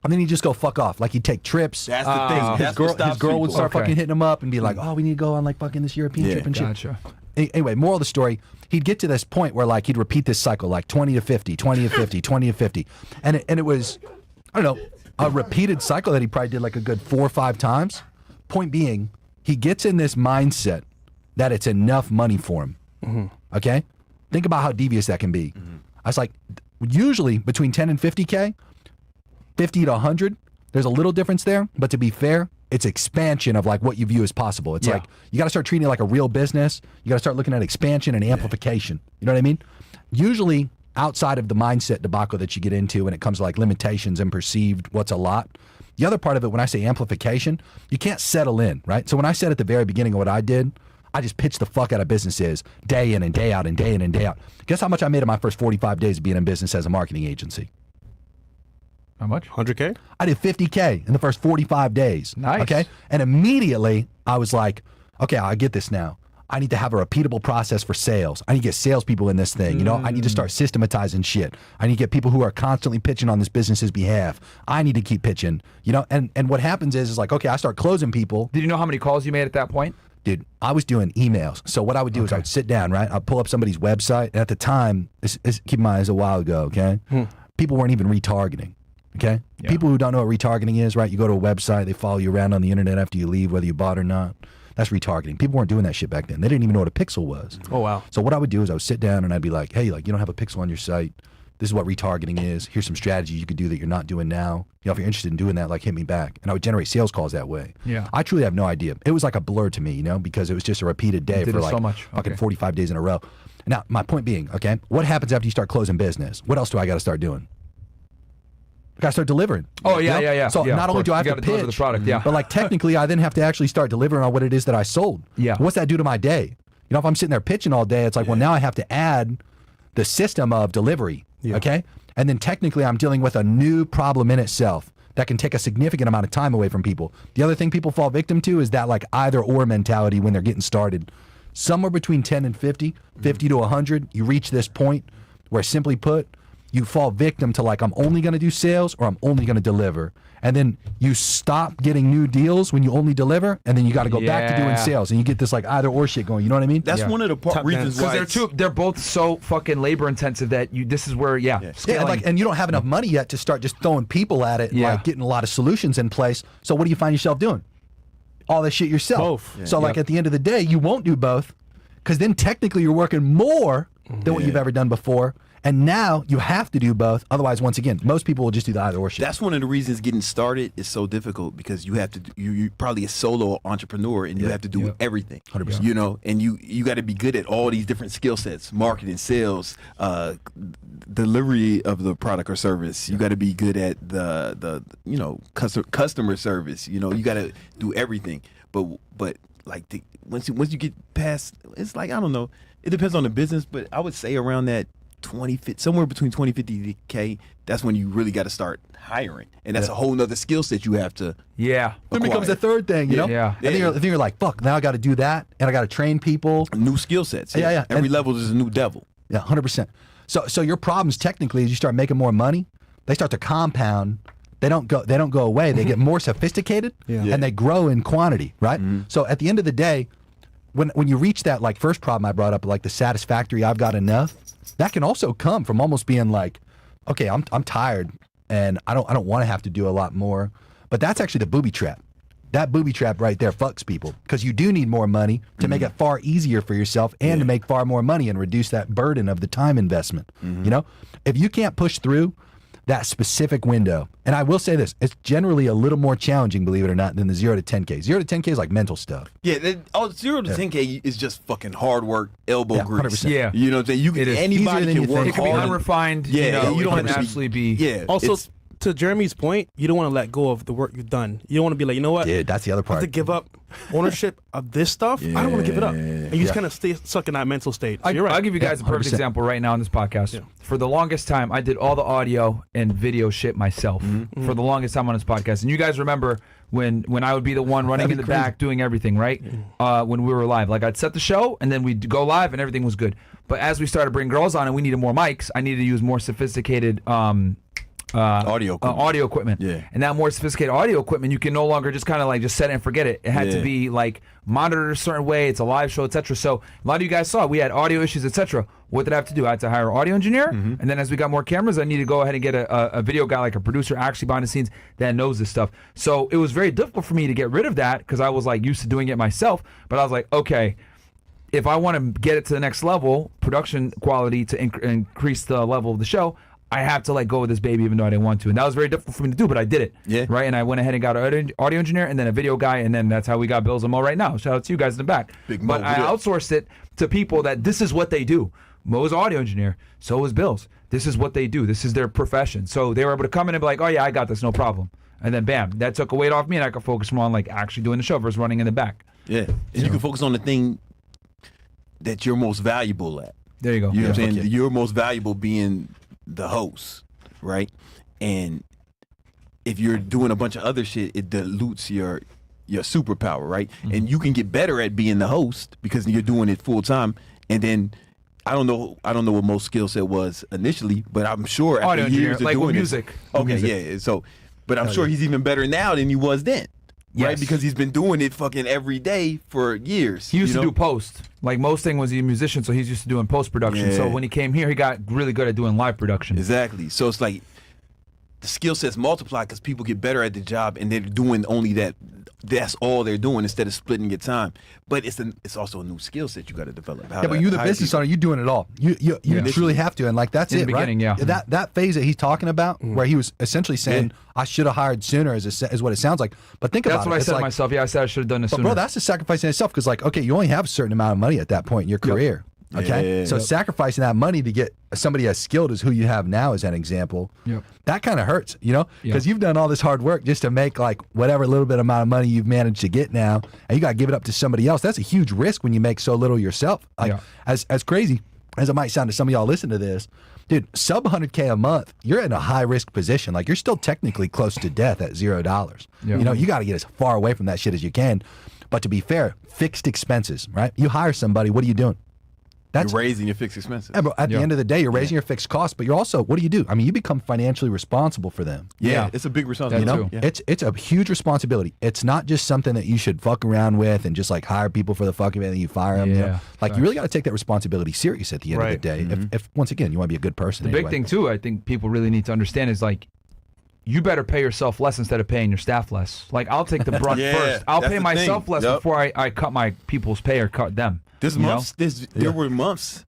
and then he'd just go fuck off. Like he'd take trips. That's the thing. His girl would start fucking hitting him up and be like, oh, we need to go on like fucking this European trip and shit. Gotcha. Anyway, moral of the story, he'd get to this point where like he'd repeat this cycle, like 20 to 50, 20 to 50, 20 to 50. And it was, I don't know, a repeated cycle that he probably did like a good 4 or 5 times. Point being, he gets in this mindset that it's enough money for him. Okay? Think about how devious that can be. I was like, usually between 10 and 50K, 50 to 100, there's a little difference there, but to be fair, it's expansion of like what you view as possible. It's like, you got to start treating it like a real business. You got to start looking at expansion and amplification. You know what I mean? Usually outside of the mindset debacle that you get into when it comes to like limitations and perceived what's a lot, the other part of it, when I say amplification, you can't settle in, right? So when I said at the very beginning of what I did, I just pitched the fuck out of businesses day in and day out and day in and day out. Guess how much I made in my first 45 days of being in business as a marketing agency? How much? 100K? I did 50K in the first 45 days. Nice. Okay? And immediately I was like, okay, I get this now. I need to have a repeatable process for sales. I need to get salespeople in this thing. You know, I need to start systematizing shit. I need to get people who are constantly pitching on this business's behalf. I need to keep pitching. You know, and what happens is like, okay, I start closing people. Did you know how many calls you made at that point? Dude, I was doing emails. So what I would do is I would sit down, right? I'd pull up somebody's website. And at the time, keep in mind, it's a while ago, okay? People weren't even retargeting, okay? Yeah. People who don't know what retargeting is, right? You go to a website, they follow you around on the internet after you leave, whether you bought or not. That's retargeting. People weren't doing that shit back then. They didn't even know what a pixel was. Oh, wow. So what I would do is I would sit down and I'd be like, hey, like, you don't have a pixel on your site. This is what retargeting is. Here's some strategies you could do that you're not doing now. You know, if you're interested in doing that, like, hit me back. And I would generate sales calls that way. Yeah. I truly have no idea. It was like a blur to me, you know, because it was just a repeated day for like fucking 45 days in a row. Now, my point being, okay, what happens after you start closing business? What else do I got to start doing? I got to start delivering. Oh, you know? yeah. So not only do I have to deliver pitch, the product, but like technically I then have to actually start delivering on what it is that I sold. Yeah. What's that do to my day? You know, if I'm sitting there pitching all day, it's like, well, now I have to add the system of delivery, okay? And then technically I'm dealing with a new problem in itself that can take a significant amount of time away from people. The other thing people fall victim to is that like either or mentality when they're getting started. somewhere between 10 and 50, 50 to 100, you reach this point where, simply put, you fall victim to like, I'm only going to do sales or I'm only going to deliver. And then you stop getting new deals when you only deliver, and then you got to go back to doing sales, and you get this like either or shit going. You know what I mean? That's one of the reasons why they're both so fucking labor intensive that this is where scaling. And you don't have enough money yet to start just throwing people at it, and like getting a lot of solutions in place. So what do you find yourself doing? All this shit yourself. Both. So like at the end of the day, you won't do both, because then technically you're working more than what you've ever done before. And now you have to do both. Otherwise, once again, most people will just do the either or shit. That's one of the reasons getting started is so difficult, because you have to you're probably a solo entrepreneur, and you have to do everything. 100%. You know, and you got to be good at all these different skill sets: marketing, sales, delivery of the product or service. You got to be good at the customer service. You know, you got to do everything. But like once you get past, it's like, I don't know. It depends on the business, but I would say around that somewhere between 20-50K, that's when you really got to start hiring, and that's a whole nother skill set you have to Then becomes a third thing, you know. And then you're like, fuck, now I got to do that, and I got to train people, new skill sets. Every level is a new devil. 100%. So your problems technically, as you start making more money, they start to compound. They don't go away. They get more sophisticated, and they grow in quantity, right? So at the end of the day, when you reach that like first problem I brought up, like the satisfactory, I've got enough, that can also come from almost being like, okay, I'm tired and I don't want to have to do a lot more. But that's actually the booby trap. That booby trap right there fucks people, because you do need more money to make it far easier for yourself and to make far more money and reduce that burden of the time investment. You know, if you can't push through that specific window, and I will say this, it's generally a little more challenging, believe it or not, than the 0 to 10K. 0 to 10K is like mental stuff. 0 to 10K is just fucking hard work, elbow grease. 100%. Yeah. You know what I'm saying? Anybody can work It can be hard. unrefined. Yeah, you don't have to absolutely be. Yeah. Also, to Jeremy's point, you don't want to let go of the work you've done. You don't want to be like, you know what? Dude, that's the other I have part. to give up ownership of this stuff. I don't want to give it up. And you just kind of stay stuck in that mental state. So you're right. I'll give you guys a perfect 100%. example right now on this podcast. For the longest time, I did all the audio and video shit myself. For the longest time on this podcast. And you guys remember when I would be the one running in the back doing everything, right? When we were live. Like, I'd set the show, and then we'd go live, and everything was good. But as we started bringing girls on and we needed more mics, I needed to use more sophisticated audio equipment. Yeah. And that more sophisticated audio equipment, you can no longer just kind of like just set it and forget it. It had to be like monitored a certain way. It's a live show, etc. So a lot of you guys saw we had audio issues, etc. What did I have to do? I had to hire an audio engineer, and then as we got more cameras, I needed to go ahead and get a video guy, like a producer, actually behind the scenes that knows this stuff. So it was very difficult for me to get rid of that, because I was like used to doing it myself. But I was like, okay, if I want to get it to the next level, production quality, to increase the level of the show, I have to let go of this baby, even though I didn't want to. And that was very difficult for me to do, but I did it. Yeah. Right? And I went ahead and got an audio engineer and then a video guy, and then that's how we got Billz and Mo right now. Shout out to you guys in the back. Big Mo, but I outsourced it to people that this is what they do. Mo's audio engineer, so is Billz. This is what they do. This is their profession. So they were able to come in and be like, oh yeah, I got this, no problem. And then bam, that took a weight off me, and I could focus more on like actually doing the show versus running in the back. Yeah. And you can focus on the thing that you're most valuable at. There you go. You know what I'm saying? You're most valuable being the host, right? And if you're doing a bunch of other shit, it dilutes your superpower, right? And you can get better at being the host because you're doing it full time. And then I don't know what most skill set was initially, but I'm sure after years of like doing with music. Yeah. So, but I'm sure he's even better now than he was then. Yes. Right, because he's been doing it fucking every day for years. He used to do post. Like most thing was he's a musician, so he's used to doing post production. Yeah. So when he came here, he got really good at doing live production. Exactly. So it's like the skill sets multiply because people get better at the job, and they're doing only that. That's all they're doing instead of splitting your time. But it's also a new skill set you got to develop. Yeah, but you're the business owner. You're doing it all. You truly have to, and like that's in it, the beginning, right? yeah. That phase that he's talking about, where he was essentially saying, "I should have hired sooner," is what it sounds like. But think about it. That's what I said to myself. Yeah, I said I should have done this sooner. Bro, that's a sacrifice in itself, because like, okay, you only have a certain amount of money at that point in your career. Okay, so sacrificing that money to get somebody as skilled as who you have now, as an example, that kind of hurts, you know, because you've done all this hard work just to make like whatever little bit amount of money you've managed to get now, and you got to give it up to somebody else. That's a huge risk when you make so little yourself. Like as crazy as it might sound to some of y'all listen to this, dude, sub 100K a month, you're in a high risk position. Like you're still technically close to death at $0. You know, you got to get as far away from that shit as you can. But to be fair, fixed expenses, right? You hire somebody, what are you doing? You're raising your fixed expenses. Yeah, bro, at the end of the day, you're raising your fixed costs, but you're also, what do? I mean, you become financially responsible for them. Yeah, it's a big responsibility. That too. Yeah. It's a huge responsibility. It's not just something that you should fuck around with and just like hire people for the fuck of it and you fire them. You know? Yeah, Like you really got to take that responsibility serious at the end of the day. If once again you want to be a good person. The big thing too, I think people really need to understand is like, you better pay yourself less instead of paying your staff less. Like I'll take the brunt first. I'll pay myself less before I cut my people's pay or cut them. There were months.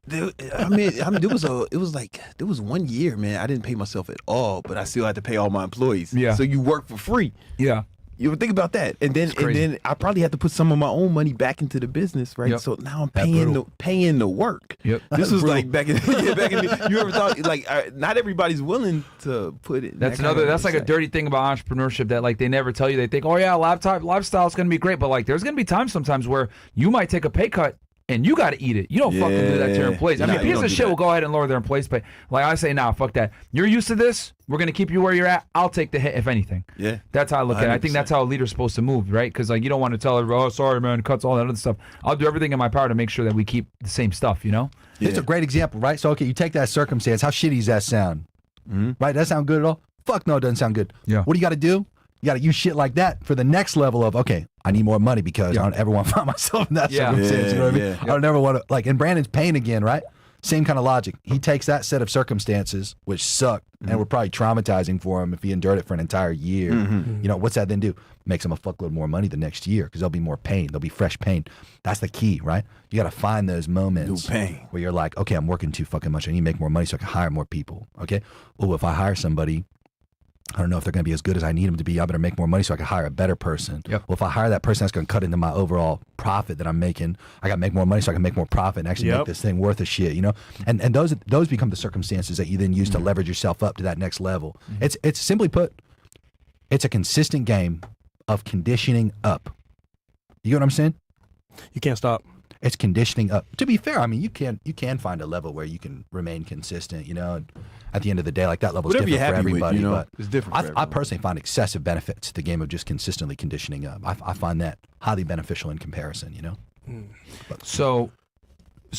I mean, there was 1 year, man. I didn't pay myself at all, but I still had to pay all my employees. Yeah. So you work for free. Yeah. You would think about that, and then I probably had to put some of my own money back into the business, right? Yep. So now I'm paying the work. Yep. This was like back in you ever thought like not everybody's willing to put it. That's like a dirty thing about entrepreneurship that like they never tell you. They think, oh yeah, lifestyle is gonna be great, but like there's gonna be times sometimes where you might take a pay cut. And you got to eat it. You don't fucking do that to your employees. I mean, pieces of shit will go ahead and lower their employees' pay. Like I say, nah, fuck that. You're used to this. We're going to keep you where you're at. I'll take the hit, if anything. Yeah. That's how I look at it. I think that's how a leader's supposed to move, right? Because like you don't want to tell everybody, oh, sorry, man, cuts, all that other stuff. I'll do everything in my power to make sure that we keep the same stuff, you know? Yeah. It's a great example, right? So, okay, you take that circumstance. How shitty does that sound? Right? Does that sound good at all? Fuck no, it doesn't sound good. Yeah. What do you got to do? You got to use shit like that for the next level of, okay, I need more money because I don't ever want to find myself in that circumstance. You know what I mean? I don't ever want to, like, and Brandon's pain again, right? Same kind of logic. He takes that set of circumstances, which suck, and were probably traumatizing for him if he endured it for an entire year. You know, what's that then do? Makes him a fuckload more money the next year because there'll be more pain. There'll be fresh pain. That's the key, right? You got to find those moments where you're like, okay, I'm working too fucking much. I need to make more money so I can hire more people. Okay? Oh, if I hire somebody, I don't know if they're going to be as good as I need them to be. I better make more money so I can hire a better person. Well, if I hire that person, that's going to cut into my overall profit that I'm making. I got to make more money so I can make more profit and actually make this thing worth a shit, you know? And those become the circumstances that you then use to leverage yourself up to that next level. It's simply put, it's a consistent game of conditioning up. You get what I'm saying? You can't stop. It's conditioning up. To be fair, I mean, you can find a level where you can remain consistent, you know. And at the end of the day, like that level is different for everybody. But it's different. I personally find excessive benefits to the game of just consistently conditioning up. I find that highly beneficial in comparison, you know. So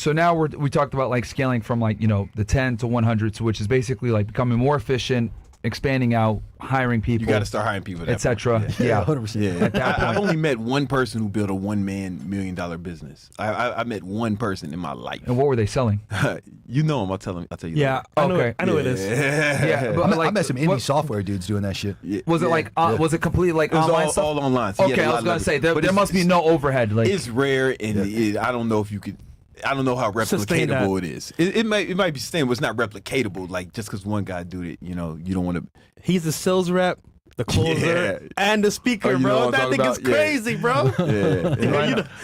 now we talked about like scaling from like, you know, the 10 to 100, so which is basically like becoming more efficient, expanding out, hiring people. You got to start hiring people, etc. Yeah, 100%. Yeah. At that point. I've only met one person who built a $1 million business. I met one person in my life. And what were they selling? You know him. I'll tell you. Yeah, later. I know it is. Yeah, but I met some indie software dudes doing that shit. Was it like was it completely like It was online stuff? all online. So Okay, I was gonna say there must be no overhead. Like it's rare, and I don't know if you could. I don't know how replicatable it is. It might be sustainable. It's not replicatable. Like just because one guy do it, you know, you don't want to. He's the sales rep, the closer, and the speaker, you know bro. what I'm That talking thing is about? crazy, bro.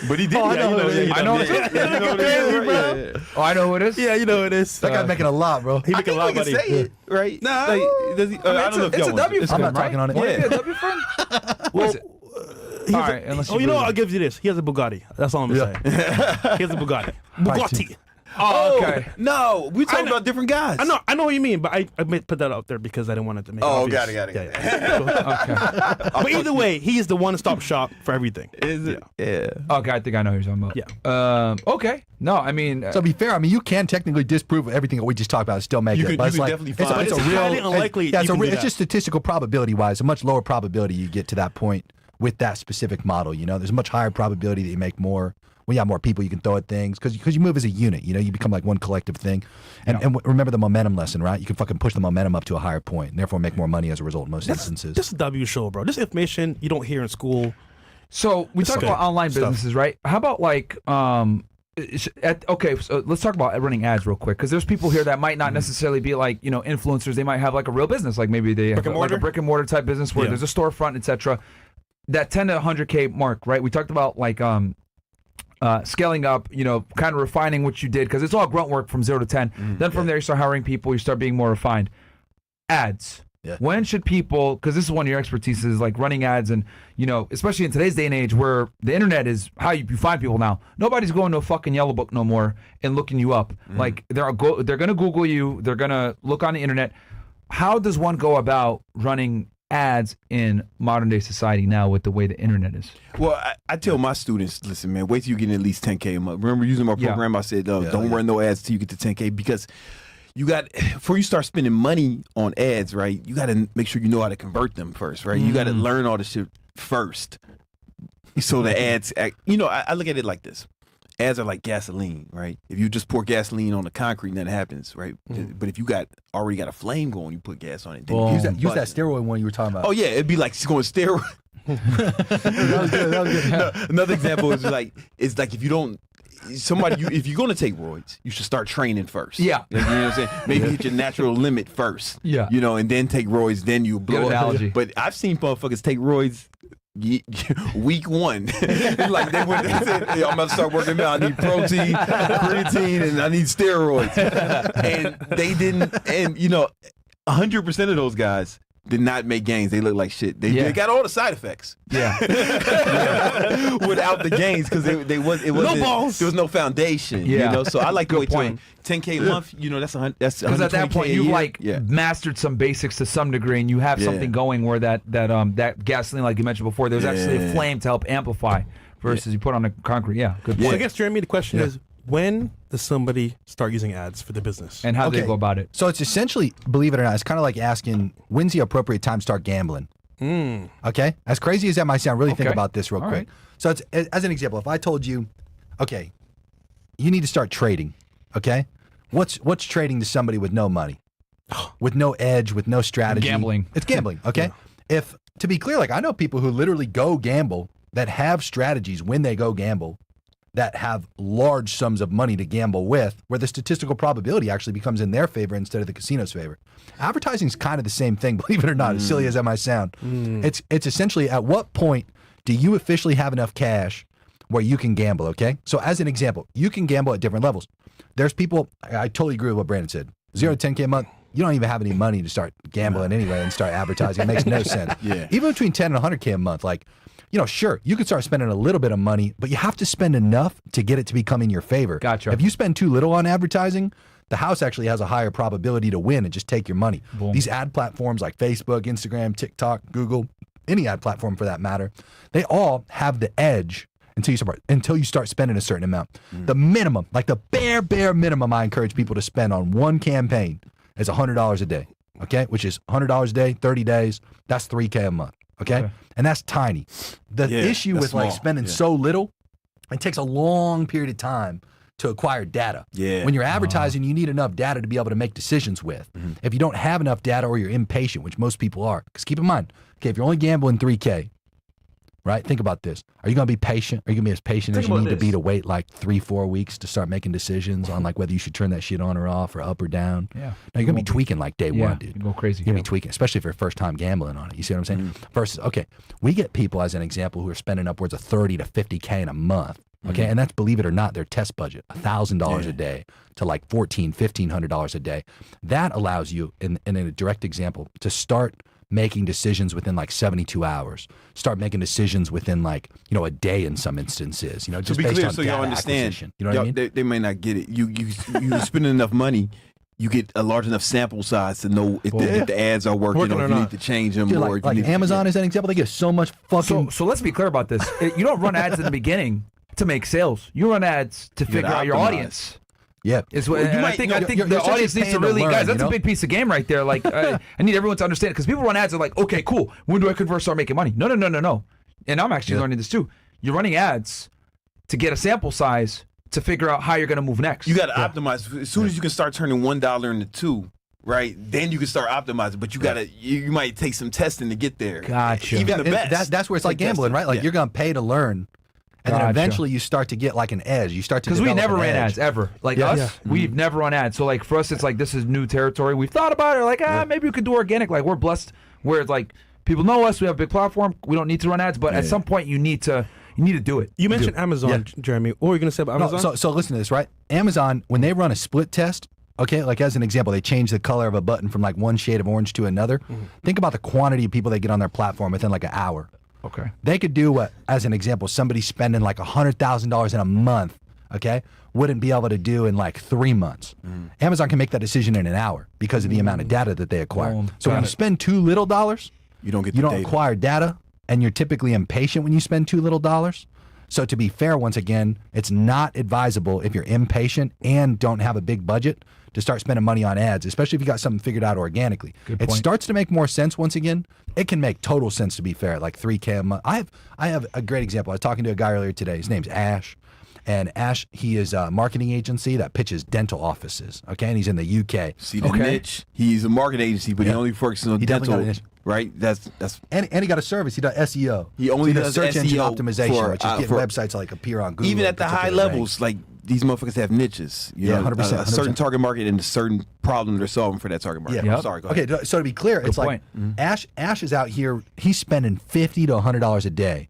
But he did. Oh, I know who it is. I know it is. You know what it is, right? Oh, I know who it is. Yeah, you know who it is. That guy's making a lot, bro. He I making a think lot we of can money. say it, right? No. Like, does he, I don't know if It's y'all a want W to. for I'm him, not talking on it. Would Yeah. it be a W for him? What is it? All right, unless Oh, you know what? really- I'll give you this. He has a Bugatti. That's all I'm gonna say. He has a Bugatti. Bugatti. Oh, okay. No, we talking about different guys. I know what you mean, but I put that out there because I didn't want it to make. Oh, it got obvious. it. Okay. But either way, he is the one-stop shop for everything. Is it? Yeah. Okay, I think I know who you're talking about. Yeah. Okay. No, I mean. So to be fair, I mean, you can technically disprove everything that we just talked about and still make You it. could- but you it's could like, definitely it's, find- it's a It's real, highly unlikely Yeah, you can do it's that. just statistical probability-wise, a much lower probability you get to that point with that specific model. You know, there's a much higher probability that you make more. When you have more people, you can throw at things because you move as a unit. You know, you become like one collective thing. And remember the momentum lesson, right? You can fucking push the momentum up to a higher point and therefore make more money as a result in most instances. This is a W show, bro. This information you don't hear in school. So we talked Okay. about online Stuff. businesses, right? How about like okay, so let's talk about running ads real quick because there's people here that might not necessarily be like, you know, influencers. They might have like a real business, like maybe they have and like a mortar? brick and mortar type business where Yeah. there's a storefront, etc. That 10 to 100K mark, right? We talked about like scaling up, you know, kind of refining what you did because it's all grunt work from 0 to 10. Then from there you start hiring people, you start being more refined. Ads. Yeah. When should people, because this is one of your expertise is like running ads and, you know, especially in today's day and age where the internet is how you find people now. Nobody's going to a fucking yellow book no more and looking you up. Like they're going to Google you. They're going to look on the internet. How does one go about running ads in modern day society now with the way the internet is? Well, I tell my students, listen, man, wait till you get at least 10K a month. Remember using my program, I said, don't run no ads till you get to 10K, because you got, before you start spending money on ads, right, you got to make sure you know how to convert them first, right? You got to learn all the shit first. So the ads, I look at it like this. Ads are like gasoline, right? If you just pour gasoline on the concrete, nothing happens, right? But if you already got a flame going, you put gas on it. Then Use that steroid one you were talking about. Oh yeah, it'd be like going steroid. That was good. No, another example is like if you don't. If you're gonna take roids, you should start training first. Yeah. You know what I'm saying? Maybe hit your natural limit first. Yeah. And then take roids, then you blow Good up. analogy. But I've seen motherfuckers take roids week one. It's like they said, hey, I'm about to start working out. I need protein, creatine, and I need steroids. And they didn't. And 100% of those guys did not make gains. They look like shit. They got all the side effects. Yeah. Without the gains, because it wasn't no balls. There was no foundation. Yeah. So I like to wait till point. 10K a month. That's Because at that point you've year. mastered some basics to some degree, and you have something going where that gasoline, like you mentioned before, there's actually a flame to help amplify versus you put on the concrete. Yeah, good point. So I guess, Jeremy, the question is, when does somebody start using ads for their business? And how do they go about it? So it's essentially, believe it or not, it's kind of like asking, when's the appropriate time to start gambling? Okay? As crazy as that might sound, really think about this real quick. Right. So it's, as an example, if I told you, okay, you need to start trading, okay? What's trading to somebody with no money, with no edge, with no strategy? Gambling. It's gambling, okay? If, to be clear, like I know people who literally go gamble that have strategies when they go gamble that have large sums of money to gamble with, where the statistical probability actually becomes in their favor instead of the casino's favor. Advertising is kind of the same thing, believe it or not, as silly as that might sound. It's essentially, at what point do you officially have enough cash where you can gamble, okay? So as an example, you can gamble at different levels. There's people, I totally agree with what Brandon said, 0 to 10K a month, you don't even have any money to start gambling anyway and start advertising. It makes no sense. Even between 10 and 100K a month, like, sure, you could start spending a little bit of money, but you have to spend enough to get it to become in your favor. Gotcha. If you spend too little on advertising, the house actually has a higher probability to win and just take your money. Boom. These ad platforms like Facebook, Instagram, TikTok, Google, any ad platform for that matter, they all have the edge until you start spending a certain amount. The minimum, like the bare minimum I encourage people to spend on one campaign is $100 a day, okay? Which is $100 a day, 30 days, that's $3K a month. Okay? And that's tiny. The issue with like spending so little, it takes a long period of time to acquire data. When you're advertising, you need enough data to be able to make decisions with. If you don't have enough data or you're impatient, which most people are, because keep in mind, okay, if you're only gambling 3K, right? Think about this. Are you going to be patient? Are you going to be as patient as you need to be to wait like 3-4 weeks to start making decisions on like whether you should turn that shit on or off or up or down? Yeah. No, you're going to be tweaking like day one, dude. You go crazy. You're going to be tweaking, especially if you're first time gambling on it. You see what I'm saying? Versus, okay, we get people as an example who are spending upwards of 30 to 50K in a month. Okay, and that's, believe it or not, their test budget, $1,000 a day to like $1,500 a day. That allows you, in a direct example, to start making decisions within like 72 hours. Start making decisions within like, a day in some instances. Just to be based clear, on so data y'all understand. acquisition. You know what I mean? They may not get it. You spending enough money, you get a large enough sample size to know if the ads are working or if you need to change them. Dude, or like Amazon is an example. They get so much fucking... So let's be clear about this. You don't run ads in the beginning to make sales. You run ads to figure out your audience. Yeah, Is what, I think the audience needs to really, guys. That's a big piece of game right there. Like, I need everyone to understand it, because people run ads are like, okay, cool. When do I convert, start making money? No. And I'm actually learning this too. You're running ads to get a sample size to figure out how you're going to move next. You got to optimize. As soon as you can start turning $1 into $2, right? Then you can start optimizing. But you got to. You might take some testing to get there. Gotcha. Even the best. That's where it's like gambling, right? Like you're going to pay to learn. And then eventually you start to get like an edge. You start to because we develop never an ran edge. ads ever. Like us, we've never run ads. So like for us, it's like this is new territory. We've thought about it. Like maybe we could do organic. Like we're blessed where it's like people know us. We have a big platform. We don't need to run ads. But at some point, you need to do it. You mentioned Amazon, Jeremy. What were you going to say about Amazon? No, so listen to this, right? Amazon, when they run a split test, okay, like as an example, they change the color of a button from like one shade of orange to another. Think about the quantity of people they get on their platform within like an hour. Okay. They could do what, as an example, somebody spending like $100,000 in a month, okay, wouldn't be able to do in like 3 months. Amazon can make that decision in an hour because of the amount of data that they acquire. Boom. So when you spend too little dollars, You don't get you the don't data. acquire data, and you're typically impatient when you spend too little dollars. So to be fair, once again, it's not advisable if you're impatient and don't have a big budget to start spending money on ads, especially if you got something figured out organically. Good It point. starts to make more sense once again. It can make total sense, to be fair, like $3K a month. I have a great example. I was talking to a guy earlier today. His name's Ash. And Ash, he is a marketing agency that pitches dental offices, okay? And he's in the UK. See the niche. He's a marketing agency, but he only focuses on He definitely got a dental. niche. Right? That's And he got a service. He does SEO. He only So does search engine SEO optimization, for, which is getting for- websites to like appear on Google. even in at the high particular levels, like these motherfuckers have niches. You Yeah, know, 100%, a certain 100%. target market and a certain problem they're solving for that target market. Yeah. I'm sorry, go ahead. Okay, so to be clear, it's like Ash is out here. He's spending $50 to $100 a day,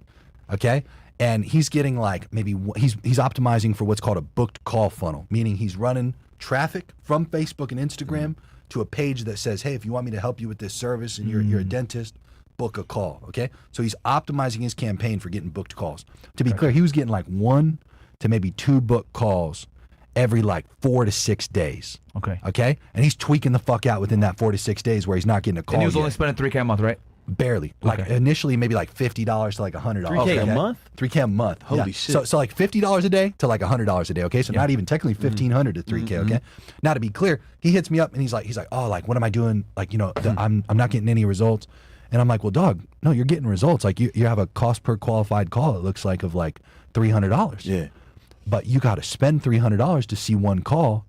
okay, and he's getting like maybe he's optimizing for what's called a booked call funnel, meaning he's running traffic from Facebook and Instagram to a page that says, hey, if you want me to help you with this service and you're a dentist, book a call. Okay, so he's optimizing his campaign for getting booked calls. To be clear, he was getting like 1 to maybe 2 booked calls every like 4 to 6 days. Okay, and he's tweaking the fuck out within that 4 to 6 days where he's not getting a call. And he was yet. only spending $3K a month, right? Barely. Like initially maybe like $50 to like $100. 3K a month? 3K a month. Holy yeah. shit. So like $50 a day to like $100 a day. Okay, so not even technically $1,500 to 3K. Okay. Now to be clear, he hits me up and he's like, oh, like what am I doing? Like I'm not getting any results. And I'm like, well, dog, no, you're getting results. Like you have a cost per qualified call. It looks like of like $300. Yeah. But you got to spend $300 to see one call.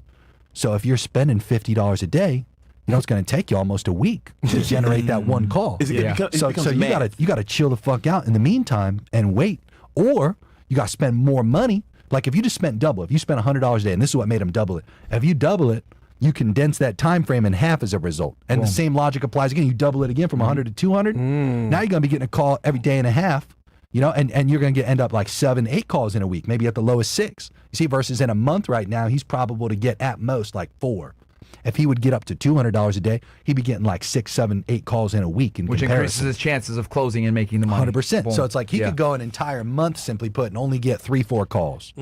So if you're spending $50 a day, you know it's going to take you almost a week to generate that one call. It becomes So you gotta chill the fuck out in the meantime and wait, or you gotta spend more money. Like if you just spent double, if you spent $100 a day, and this is what made him double it. If you double it, you condense that time frame in half as a result. And the same logic applies again. You double it again from 100 to 200. Now you're gonna be getting a call every day and a half. You know, and you're gonna end up like 7, 8 calls in a week, maybe at the lowest 6. You see, versus in a month right now, he's probable to get at most like 4. If he would get up to $200 a day, he'd be getting like 6, 7, 8 calls in a week. Which increases his chances of closing and making the money. 100%. Boom. So it's like he could go an entire month simply put and only get 3, 4 calls.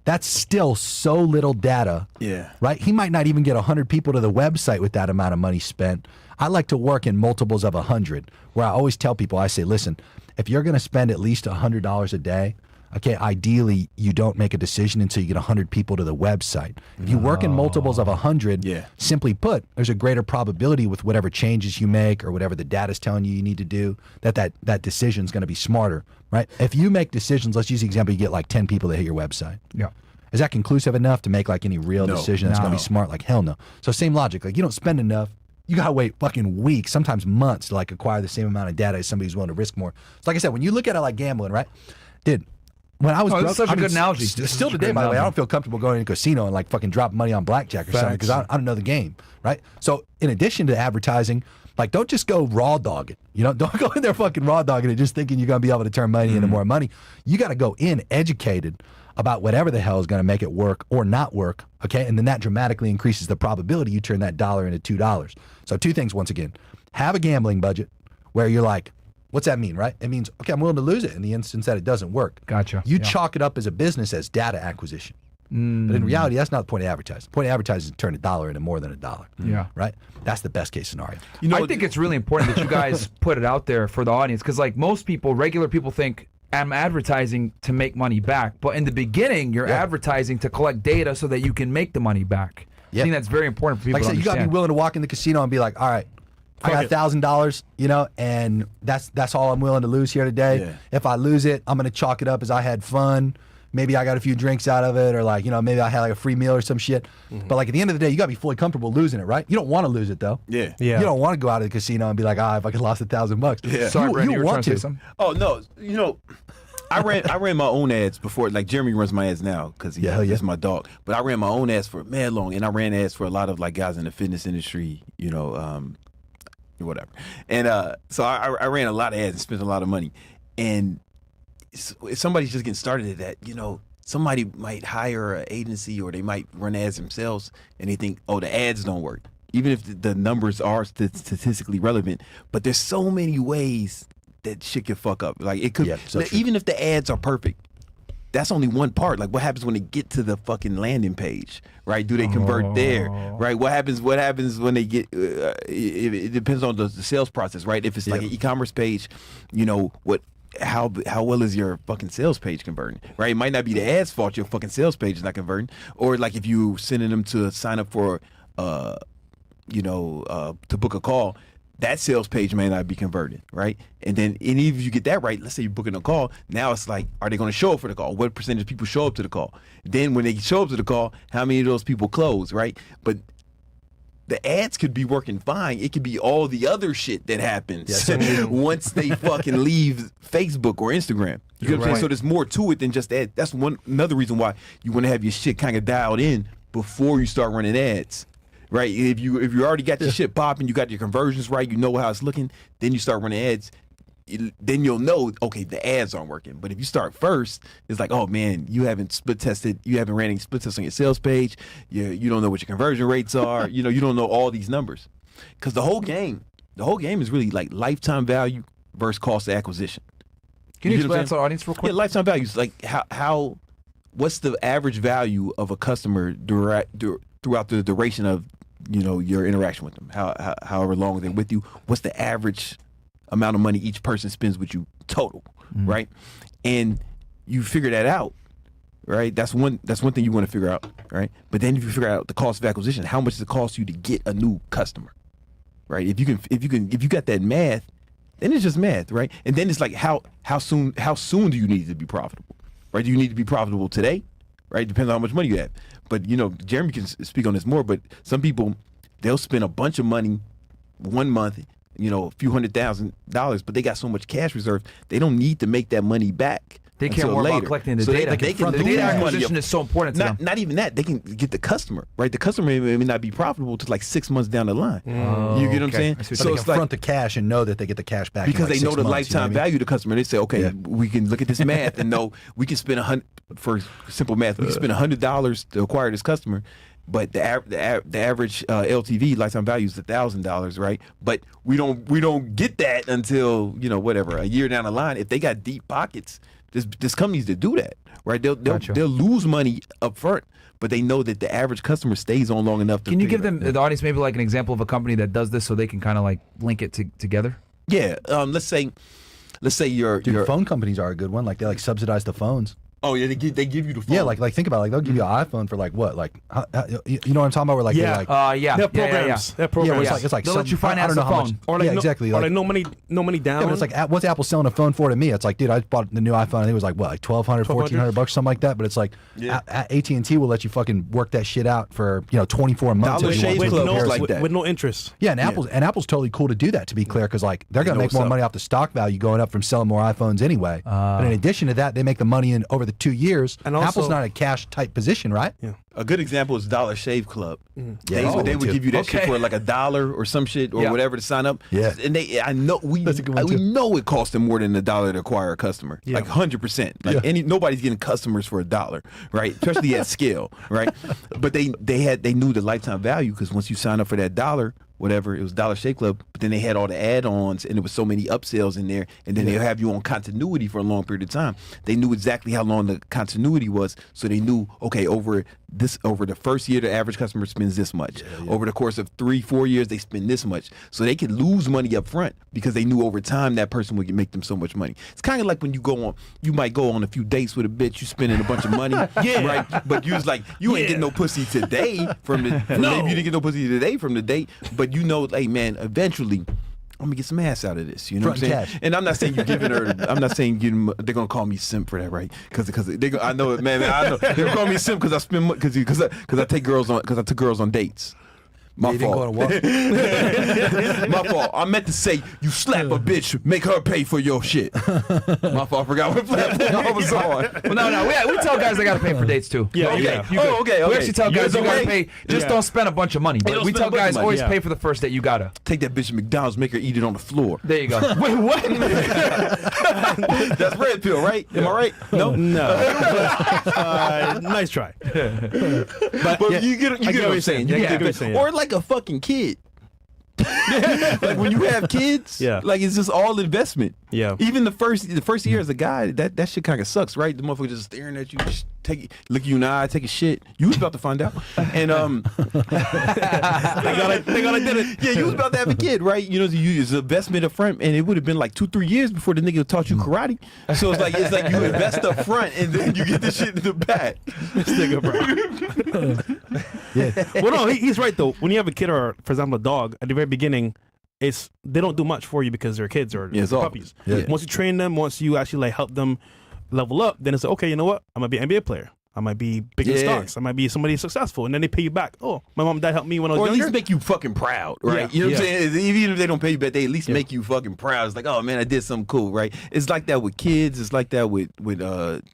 That's still so little data. Yeah. Right? He might not even get 100 people to the website with that amount of money spent. I like to work in multiples of 100, where I always tell people, I say, listen, if you're going to spend at least $100 a day, okay, ideally you don't make a decision until you get 100 people to the website. If you work in multiples of 100, simply put, there's a greater probability with whatever changes you make or whatever the data's telling you need to do, that decision's going to be smarter, right? If you make decisions, let's use the example, you get like 10 people that hit your website. Yeah. Is that conclusive enough to make like any real decision that's going to be smart? Like hell no. So same logic, like you don't spend enough. You gotta wait fucking weeks, sometimes months to like acquire the same amount of data as somebody who's willing to risk more. So like I said, when you look at it like gambling, right? Dude, when I was broke, that's such a good analogy. Still Such a today, great by the way, I analogy. don't feel comfortable going to a casino and like fucking dropping money on blackjack or something because I don't know the game, right? So in addition to advertising, like don't just go raw dog it. You know, don't go in there fucking raw dogging it just thinking you're gonna be able to turn money into more money. You gotta go in educated about whatever the hell is gonna make it work or not work, okay? And then that dramatically increases the probability you turn that dollar into $2. So 2 things once again. Have a gambling budget where you're like, what's that mean, right? It means, okay, I'm willing to lose it in the instance that it doesn't work. Gotcha. You Yeah. chalk it up as a business as data acquisition. But in reality, that's not the point of advertising. The point of advertising is to turn $1 into more than $1. Yeah. Right? That's the best case scenario. You know, I think it's really important that you guys put it out there for the audience because, like most people, regular people think I'm advertising to make money back, but in the beginning, you're advertising to collect data so that you can make the money back. I think that's very important for people Like I to said, you got to be understand. willing to walk in the casino and be like, all right, I got Fuck it. $1,000, you know, and that's all I'm willing to lose here today. Yeah. If I lose it, I'm going to chalk it up as I had fun. Maybe I got a few drinks out of it, or like, you know, maybe I had like a free meal or some shit. But like at the end of the day, you got to be fully comfortable losing it, right? You don't want to lose it though. Yeah. Yeah. You don't want to go out of the casino and be like, if I could lost $1,000. Yeah. Sorry, you, Brandon, you you were want trying to to. say something? Oh no, you know, I ran my own ads before. Like Jeremy runs my ads now because he's my dog. But I ran my own ads for mad long, and I ran ads for a lot of like guys in the fitness industry, you know, whatever. And so I ran a lot of ads and spent a lot of money. And if somebody's just getting started at that, you know, somebody might hire an agency or they might run ads themselves, and they think, oh, the ads don't work, even if the numbers are statistically relevant. But there's so many ways that shit could fuck up. Like it could, Yeah, so true. even if the ads are perfect, that's only one part. Like, what happens when they get to the fucking landing page, right? Do they convert there, right? What happens when they get? It depends on the sales process, right? If it's like an e-commerce page, you know what? How well is your fucking sales page converting, right? It might not be the ad's fault your fucking sales page is not converting, or like if you sending them to sign up for, to book a call, that sales page may not be converted, right? And then if you get that right, let's say you're booking a call, now it's like, are they going to show up for the call? What percentage of people show up to the call? Then when they show up to the call, how many of those people close, right? But the ads could be working fine. It could be all the other shit that happens once they fucking leave Facebook or Instagram. You know what I'm saying? So there's more to it than just ads. That's another reason why you want to have your shit kind of dialed in before you start running ads. Right, if you already got your shit popping, you got your conversions right, you know how it's looking, then you start running ads, then you'll know, okay, the ads aren't working. But if you start first, it's like, oh man, you haven't ran any split tests on your sales page, you don't know what your conversion rates are, you don't know all these numbers. Because the whole game is really like lifetime value versus cost of acquisition. Can you explain that to the audience real quick? Yeah, lifetime value is like what's the average value of a customer throughout the duration of your interaction with them, however long they're with you. What's the average amount of money each person spends with you total, right? And you figure that out, right? That's one thing you want to figure out, right? But then if you figure out the cost of acquisition, how much does it cost you to get a new customer, right? If you got that math, then it's just math, right? And then it's like how soon do you need to be profitable, right? Do you need to be profitable today, right? Depends on how much money you have. But Jeremy can speak on this more. But some people, they'll spend a bunch of money 1 month, a few $100,000, but they got so much cash reserve, they don't need to make that money back. They care more about collecting the data. The data acquisition is so important to them. Not even that. They can get the customer, right? The customer may not be profitable till like 6 months down the line. You get what I'm saying? So they can front the cash and know that they get the cash back because in like they know 6 the months, lifetime value of the customer. They say, okay, we can look at this math and know we can spend for simple math. We can spend $100 to acquire this customer. But the average LTV, lifetime value, is $1,000, right? But we don't get that until a year down the line. If they got deep pockets, there's companies that do that, right? They'll lose money up front, but they know that the average customer stays on long enough. Can you give them the audience maybe like an example of a company that does this so they can kind of like link it together? Yeah, let's say your phone companies are a good one. Like they subsidize the phones. Oh yeah, they give you the phone. Yeah, like think about it. Like they'll give you an iPhone for like what? Like you know what I'm talking about? Where like They have programs. They have programs. It's like they'll let you finance I don't know the how phone. much. Or exactly. Or no money down. Yeah, but it's like what's Apple selling a phone for to me? It's like, dude, I bought the new iPhone. I think it was like what, like $1,200, $1,400, something like that. But it's like AT&T will let you fucking work that shit out for 24 months. Dollar Shave Club like that. With no interest. Yeah, and Apple's totally cool to do that. To be clear, because like they're gonna make more money off the stock value going up from selling more iPhones anyway. But in addition to that, they make the money in over the 2 years. And also, Apple's not a cash type position, right? Yeah. A good example is Dollar Shave Club. They would give you that shit for like $1 or some shit or whatever to sign up. Yeah. And we know it costs them more than $1 to acquire a customer. Yeah. Like 100%. Like nobody's getting customers for $1, right? Especially at scale, right? But they knew the lifetime value because once you sign up for that $1, whatever, it was Dollar Shave Club, but then they had all the add-ons and there was so many upsells in there, and then they'll have you on continuity for a long period of time. They knew exactly how long the continuity was, so they knew, okay, over the first year the average customer spends this much. Over the course of 3-4 years they spend this much. So they could lose money up front because they knew over time that person would make them so much money. It's kind of like when you might go on a few dates with a bitch, you spending a bunch of money, right? But you was like, you ain't getting no pussy today maybe you didn't get no pussy today from the date, but hey man, eventually I'm gonna get some ass out of this. You know what I'm saying? Cash. And I'm not saying you're giving her. I'm not saying they're gonna call me simp for that, right? Because I know it, man. I know they're gonna call me simp because I spend because I take girls on dates. My fault. My fault. I meant to say you slap a bitch, make her pay for your shit. My fault. I forgot what platform I was on. Well, no. We tell guys they got to pay for dates too. Yeah. Okay. We actually tell guys you got to pay. Just don't spend a bunch of money. But we tell guys always pay for the first date. You gotta take that bitch to McDonald's, make her eat it on the floor. There you go. Wait, what? That's red pill, right? Am I right? No. Nice try. But you get what I'm saying. You get what I'm saying. Or like a fucking kid. Like when you have kids, like it's just all investment. Yeah. Even the first year as a guy, that shit kind of sucks, right? The motherfucker just staring at you, just look you in the eye, take a shit. You was about to find out, and Thank God I did it. yeah, you was about to have a kid, right? You know, you is investment up front, and it would have been like 2-3 years before the nigga taught you karate. So it's like you invest up front, and then you get the shit in the back. This nigga, bro. Yeah. Well, no, he's right though. When you have a kid or, for example, a dog, at the very beginning, they don't do much for you because they're kids or Yeah, it's all- puppies. Yeah. Once you train them, once you actually like help them level up, then it's like, okay, you know what? I might be an NBA player. I might be big in Yeah. stocks. I might be somebody successful, and then they pay you back. Oh, my mom and dad helped me when I was Or at younger. least make you fucking proud, right? Yeah, You know what yeah. I'm saying? Even if they don't pay you back, they at least make you fucking proud. It's like, oh man, I did something cool, right? It's like that with kids. It's like that with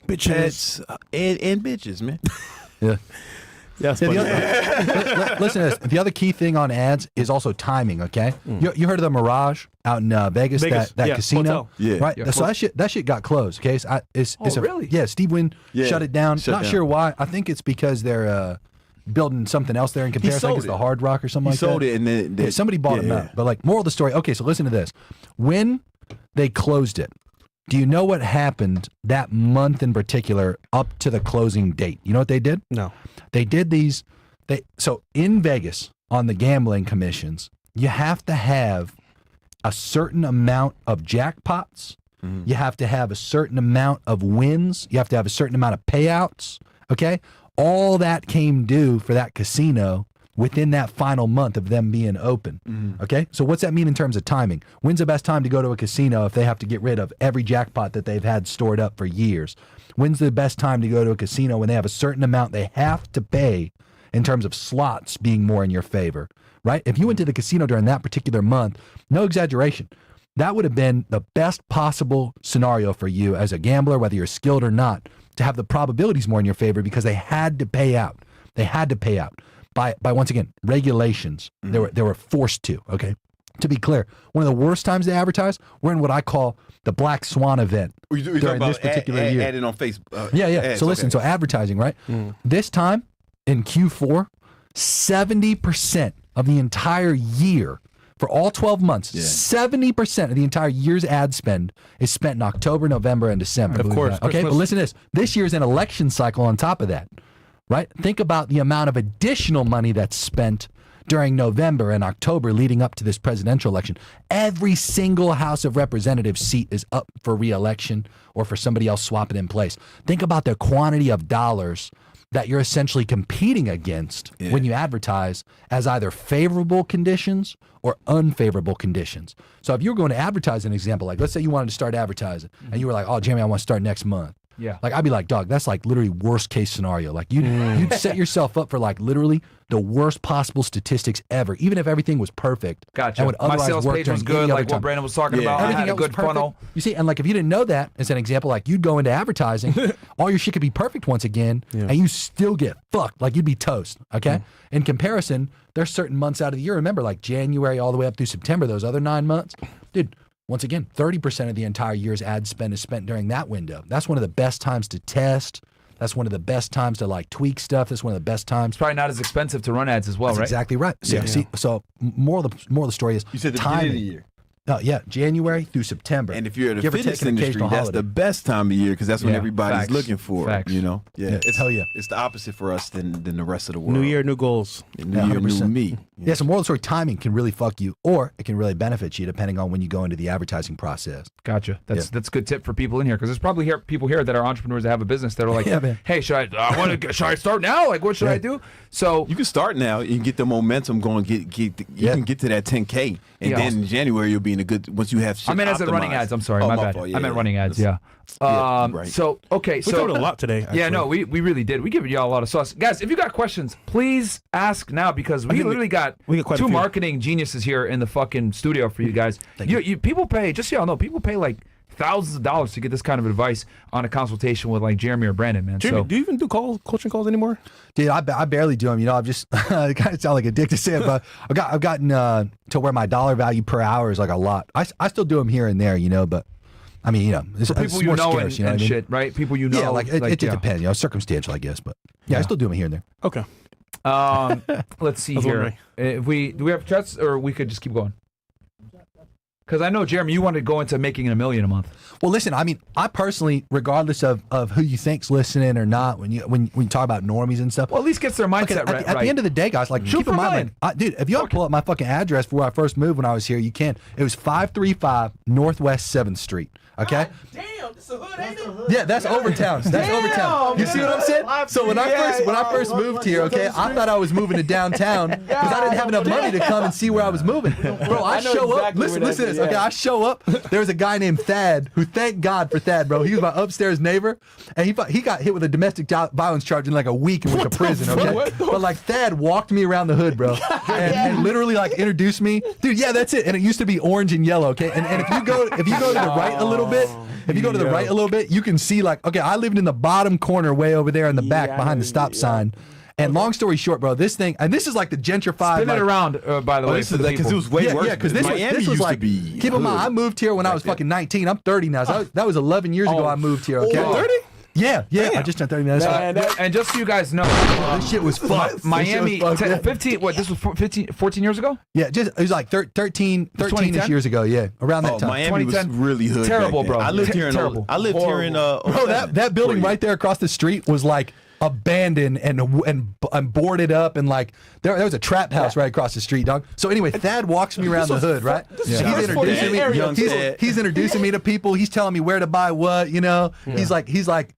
pets and bitches, man. Yeah. Yeah, it's Yeah, funny. listen to this. The other key thing on ads is also timing. Okay, you heard of the Mirage out in Vegas, Vegas, that yeah, casino, hotel. Yeah. right? Yeah. So that shit got closed. Okay, so Really? Yeah, Steve Wynn Yeah, shut it down. shut Not down. sure why. I think it's because they're building something else there in comparison. I think sold it's the it. Hard Rock or something He like sold that. it, and then Yeah, somebody bought him out. But like, moral of the story. Okay, so listen to this. When they closed it, do you know what happened that month in particular up to the closing date? You know what they did? No. They did these. So in Vegas on the gambling commissions, you have to have a certain amount of jackpots. You have to have a certain amount of wins. You have to have a certain amount of payouts. Okay, all that came due for that casino within that final month of them being open. Okay, so what's that mean in terms of timing? When's the best time to go to a casino if they have to get rid of every jackpot that they've had stored up for years? When's the best time to go to a casino when they have a certain amount they have to pay in terms of slots being more in your favor, right? If you went to the casino during that particular month, no exaggeration, that would have been the best possible scenario for you as a gambler, whether you're skilled or not, to have the probabilities more in your favor because they had to pay out. They had to pay out by once again, regulations. They were forced to, okay? To be clear, one of the worst times to advertise, we're in what I call the Black Swan event during this particular year. Adding on Facebook. Yeah. ads, So listen, so advertising, right? This time in Q4, 70% of the entire year for all 12 months, 70% of the entire year's ad spend is spent in October, November, and December. Of course, Okay, but Christmas. listen to this. This year's an election cycle on top of that, right? Think about the amount of additional money that's spent during November and October leading up to this presidential election. Every single House of Representatives seat is up for re-election or for somebody else swapping in place. Think about the quantity of dollars that you're essentially competing against when you advertise as either favorable conditions or unfavorable conditions. So if you were going to advertise, an example, like let's say you wanted to start advertising and you were like, oh, Jamie, I want to start next month. Yeah. Like I'd be like, dog, that's like literally worst case scenario. Like you'd set yourself up for like literally the worst possible statistics ever, even if everything was perfect. Gotcha. And would My otherwise sales work page was during any good, other like what time. Brandon was talking about. I Everything had a else was good perfect. funnel. You see, and like if you didn't know that, as an example, like you'd go into advertising, all your shit could be perfect once again, and you still get fucked. Like you'd be toast. Okay. In comparison, there's certain months out of the year. Remember, like January all the way up through September, those other 9 months, dude. Once again, 30% of the entire year's ad spend is spent during that window. That's one of the best times to test. That's one of the best times to like tweak stuff. That's one of the best times. It's probably not as expensive to run ads as well, That's right? exactly right. So, so more of the story is You said the timing. beginning of the year. Yeah, January through September. And if you're in the Give or fitness take an industry, occasional that's holiday. the best time of year because that's when Yeah, everybody's facts, looking for facts. it. You know, It's hell yeah. It's the opposite for us than the rest of the world. New year, new goals. New Yeah, year, new 100%. me. Yeah, so moral of the story, timing can really fuck you, or it can really benefit you depending on when you go into the advertising process. Gotcha. That's a good tip for people in here because there's probably people here that are entrepreneurs that have a business that are like, Yeah, man. hey, should I start now? Like, what should I do? So You can start now. You can get the momentum going. You can get to that 10K, and Yeah. then in January you'll be in a good. Once you have shit I meant as in running optimized. ads. I'm sorry, Oh, my bad. fault. I meant running ads. Yeah. Right. So okay, We so covered a lot today. Actually. yeah, no, we really did. We gave y'all a lot of sauce, guys. If you got questions, please ask now because we think literally got we got quite a two few. marketing geniuses here in the fucking studio for you guys. You people pay, just so y'all know, people pay like thousands of dollars to get this kind of advice on a consultation with like Jeremy or Brandon, man. Jeremy, So do you even do coaching calls anymore? Dude, I barely do them. You know, I've just it kind of sound like a dick to say it, but I've gotten to where my dollar value per hour is like a lot. I still do them here and there, you know, but I mean, you know, it's, for people it's you more know scarce, and, you know what I mean? shit, right? People you know. Yeah, like it just yeah. depends, you know, circumstantial, I guess, but yeah, I still do them here and there. Okay. Let's see That's here. wondering. If do we have chats or we could just keep going? Because I know, Jeremy, you wanted to go into making $1 million a month. Well, listen, I mean, I personally, regardless of who you think's listening or not, when you talk about normies and stuff, Well, at least gets their mindset right. at the end of the day, guys, like Shoot keep for in a mind, million. like, dude, if you all pull up my fucking address for where I first moved when I was here, you can. It was 535 Northwest 7th Street. Okay. Damn, it's a hood, ain't it? Yeah, that's Overtown. That's Overtown. You see what I'm saying? So when I first moved here, okay, I thought I was moving to downtown because I didn't have enough money to come and see where I was moving. Bro, I know show up. exactly Listen where to that this. is, Okay, yeah. I show up. There was a guy named Thad who, thank God for Thad, bro. He was my upstairs neighbor, and he got hit with a domestic violence charge in like a week and went to prison. Okay, but like Thad walked me around the hood, bro, and literally like introduced me, dude. Yeah, that's it. And it used to be orange and yellow. Okay, and if you go to the right a little bit. If you go to the right a little bit, you can see like, okay, I lived in the bottom corner way over there in the back behind the stop sign. And long story short, bro, this thing, and this is like the gentrified. Spin like, it around, by the way, This for is the like, because it people. was way worse. yeah, because this Miami was used like, to be. keep in mind, hood. I moved here when I was fucking 19. I'm 30 now. So that was 11 years ago I moved here, okay? Oh, 30? Yeah, I just turned 30 minutes. And just so you guys know, This shit was fucked. Miami, This shit was fucked, 15, what, this was 14 years ago? yeah, just it was like 13-ish 2010? years ago, yeah, around that Oh, time. Miami was 2010. really hood. Terrible, back then. bro. I lived here in. Terrible. I lived here in. Bro, that building right there across the street was like abandoned and boarded up, and like there was a trap house right across the street, dog. So anyway, Thad walks me around the hood, right? is He's introducing me. young Thad. He's introducing me to people. He's telling me where to buy what, you know. He's like,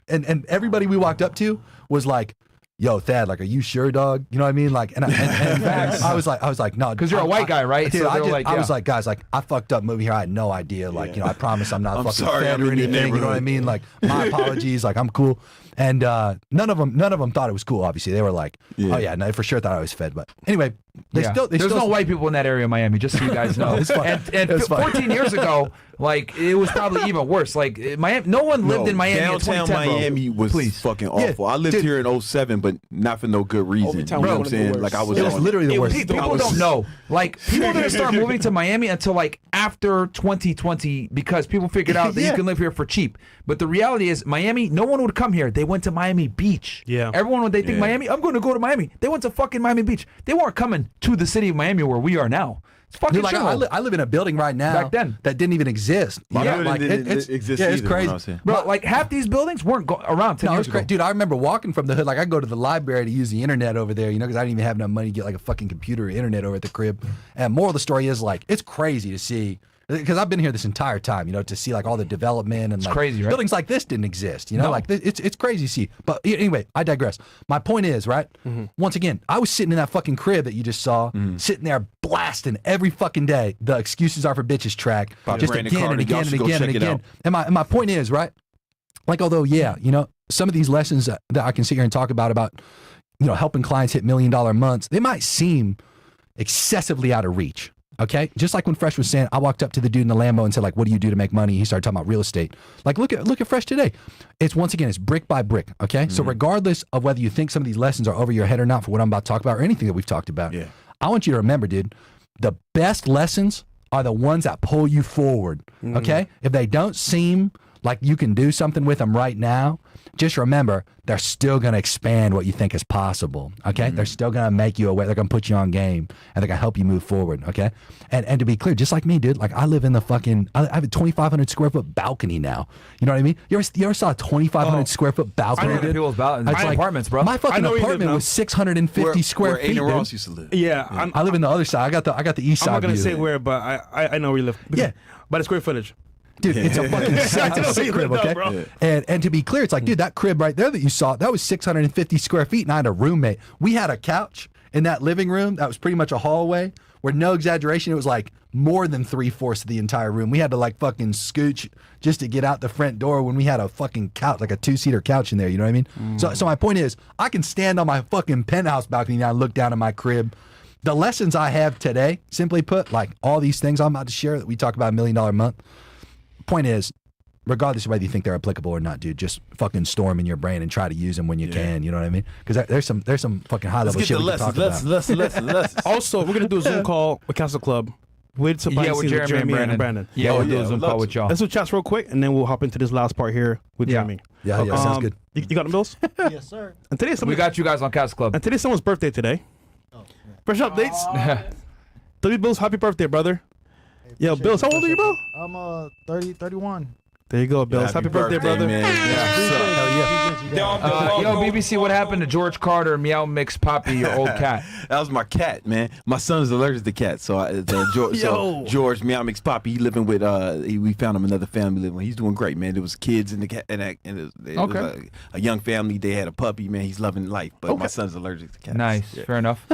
and everybody we walked up to was like, yo, Thad, like, are you sure, dog? You know what I mean? Like, and I was like, no, Because you're a white guy, right? Dude, So I they're like, was yeah. like, guys, like, I fucked up moving here. I had no idea. Like, you know, I promise I'm not I'm fucking sorry, fed I'm or in your anything. You know what I neighborhood. mean? Like, my apologies. Like, I'm cool. And none of them thought it was cool. Obviously, they were like, oh yeah, no, they for sure thought I was fed. But anyway, they Yeah. still. There's no white people in that area of Miami, just so you guys know. It's fine. And It's fine. 14 years ago, like, it was probably even worse. Like, Miami, no one lived in Miami in Downtown 2010, bro. Miami was Please. fucking awful. I lived dude. here in 07, but not for no good reason. You know Overtown was what I'm one of the saying? worst. Like I was. It was on- literally the worst. People don't know. Like, people didn't start moving to Miami until like after 2020 because people figured out that you Yeah. can live here for cheap. But the reality is, Miami, no one would come here. They went to Miami Beach. Yeah. Everyone, when they think Yeah. Miami, I'm going to go to Miami. They went to fucking Miami Beach. They weren't coming to the city of Miami where we are now. It's fucking Dude, like, shithole. I live in a building right now Back then. that didn't even exist. My Yeah, building like, didn't it's exist yeah, it's either when crazy. I was here. Bro, like half these buildings weren't around 10 No, it years was ago. great. Dude, I remember walking from the hood. Like, I go to the library to use the internet over there, you know, because I didn't even have enough money to get like a fucking computer or internet over at the crib. And moral of the story is, like, it's crazy to see, because I've been here this entire time, you know, to see like all the development and like crazy, right? buildings like this didn't exist, you know, No. like it's crazy to see. But anyway, I digress. My point is, right? Once again, I was sitting in that fucking crib that you just saw, sitting there blasting every fucking day. The excuses are for bitches track, just Brandon again and Carter, again y'all and should go again and check it again. out. And my point is, right? Like, although, yeah, you know, some of these lessons that I can sit here and talk about, you know, helping clients hit $1 million months, they might seem excessively out of reach. Okay, just like when Fresh was saying, I walked up to the dude in the Lambo and said, like, what do you do to make money? He started talking about real estate. Like, look at Fresh today. It's, once again, it's brick by brick. Okay, so regardless of whether you think some of these lessons are over your head or not for what I'm about to talk about or anything that we've talked about, Yeah. I want you to remember, dude, the best lessons are the ones that pull you forward. Okay, if they don't seem like you can do something with them right now, just remember they're still going to expand what you think is possible. Okay, they're still going to make you aware. They're going to put you on game, and they're going to help you move forward. Okay, and to be clear, just like me, dude, like I live in the fucking. I have a 2,500 square foot balcony now. You know what I mean? You ever saw a 2,500 square foot balcony? I know dude? people's It's like- apartments, bro. My fucking I know where you live apartment now. was 650 square where feet. Aiden dude. Ross used to live. Yeah, I live in the other side. I got the east I'm side not gonna view. say where, but I know where you live. Yeah. By the square footage. Dude, it's a fucking it's a sick crib, okay? bro. And to be clear, it's like, dude, that crib right there that you saw, that was 650 square feet, and I had a roommate. We had a couch in that living room that was pretty much a hallway, where, no exaggeration, it was like more than 3/4 of the entire room. We had to like fucking scooch just to get out the front door when we had a fucking couch, like a 2-seater couch in there, you know what I mean? So my point is, I can stand on my fucking penthouse balcony now and look down at my crib. The lessons I have today, simply put, like all these things I'm about to share that we talk about $1 million a month, point is, regardless of whether you think they're applicable or not, dude, just fucking store them in your brain and try to use them when you can. You know what I mean? Because there's some fucking high Let's level get shit the we can talk lessons. about. Lessons. Also, we're gonna do a Zoom call with Castle Club with some Yeah, behind the with scenes Jeremy and Brandon. Yeah, Oh, we'll do yeah, a Zoom we'd call love with to. y'all. Let's do chats real quick, and then we'll hop into this last part here with Yeah. Jeremy. Yeah, sounds good. You got them, Billz? Yes, sir. And today's We somebody, got you guys on Cast Club. and today's someone's birthday today. Fresh updates. W Billz, happy birthday, brother. Yo, Billz, how old are you, bro? I'm 31. There you go, Billz. Happy birthday, brother. man. Yo, BBC, what happened to George Carter, Meow Mix Poppy, your old cat? That was my cat, man. My son's allergic to cats, so George Meow Mix Poppy, he living with we found him another family living. He's doing great, man. There was kids in the cat, and it was a young family. They had a puppy, man. He's loving life, but my son's allergic to cats. Nice, fair enough.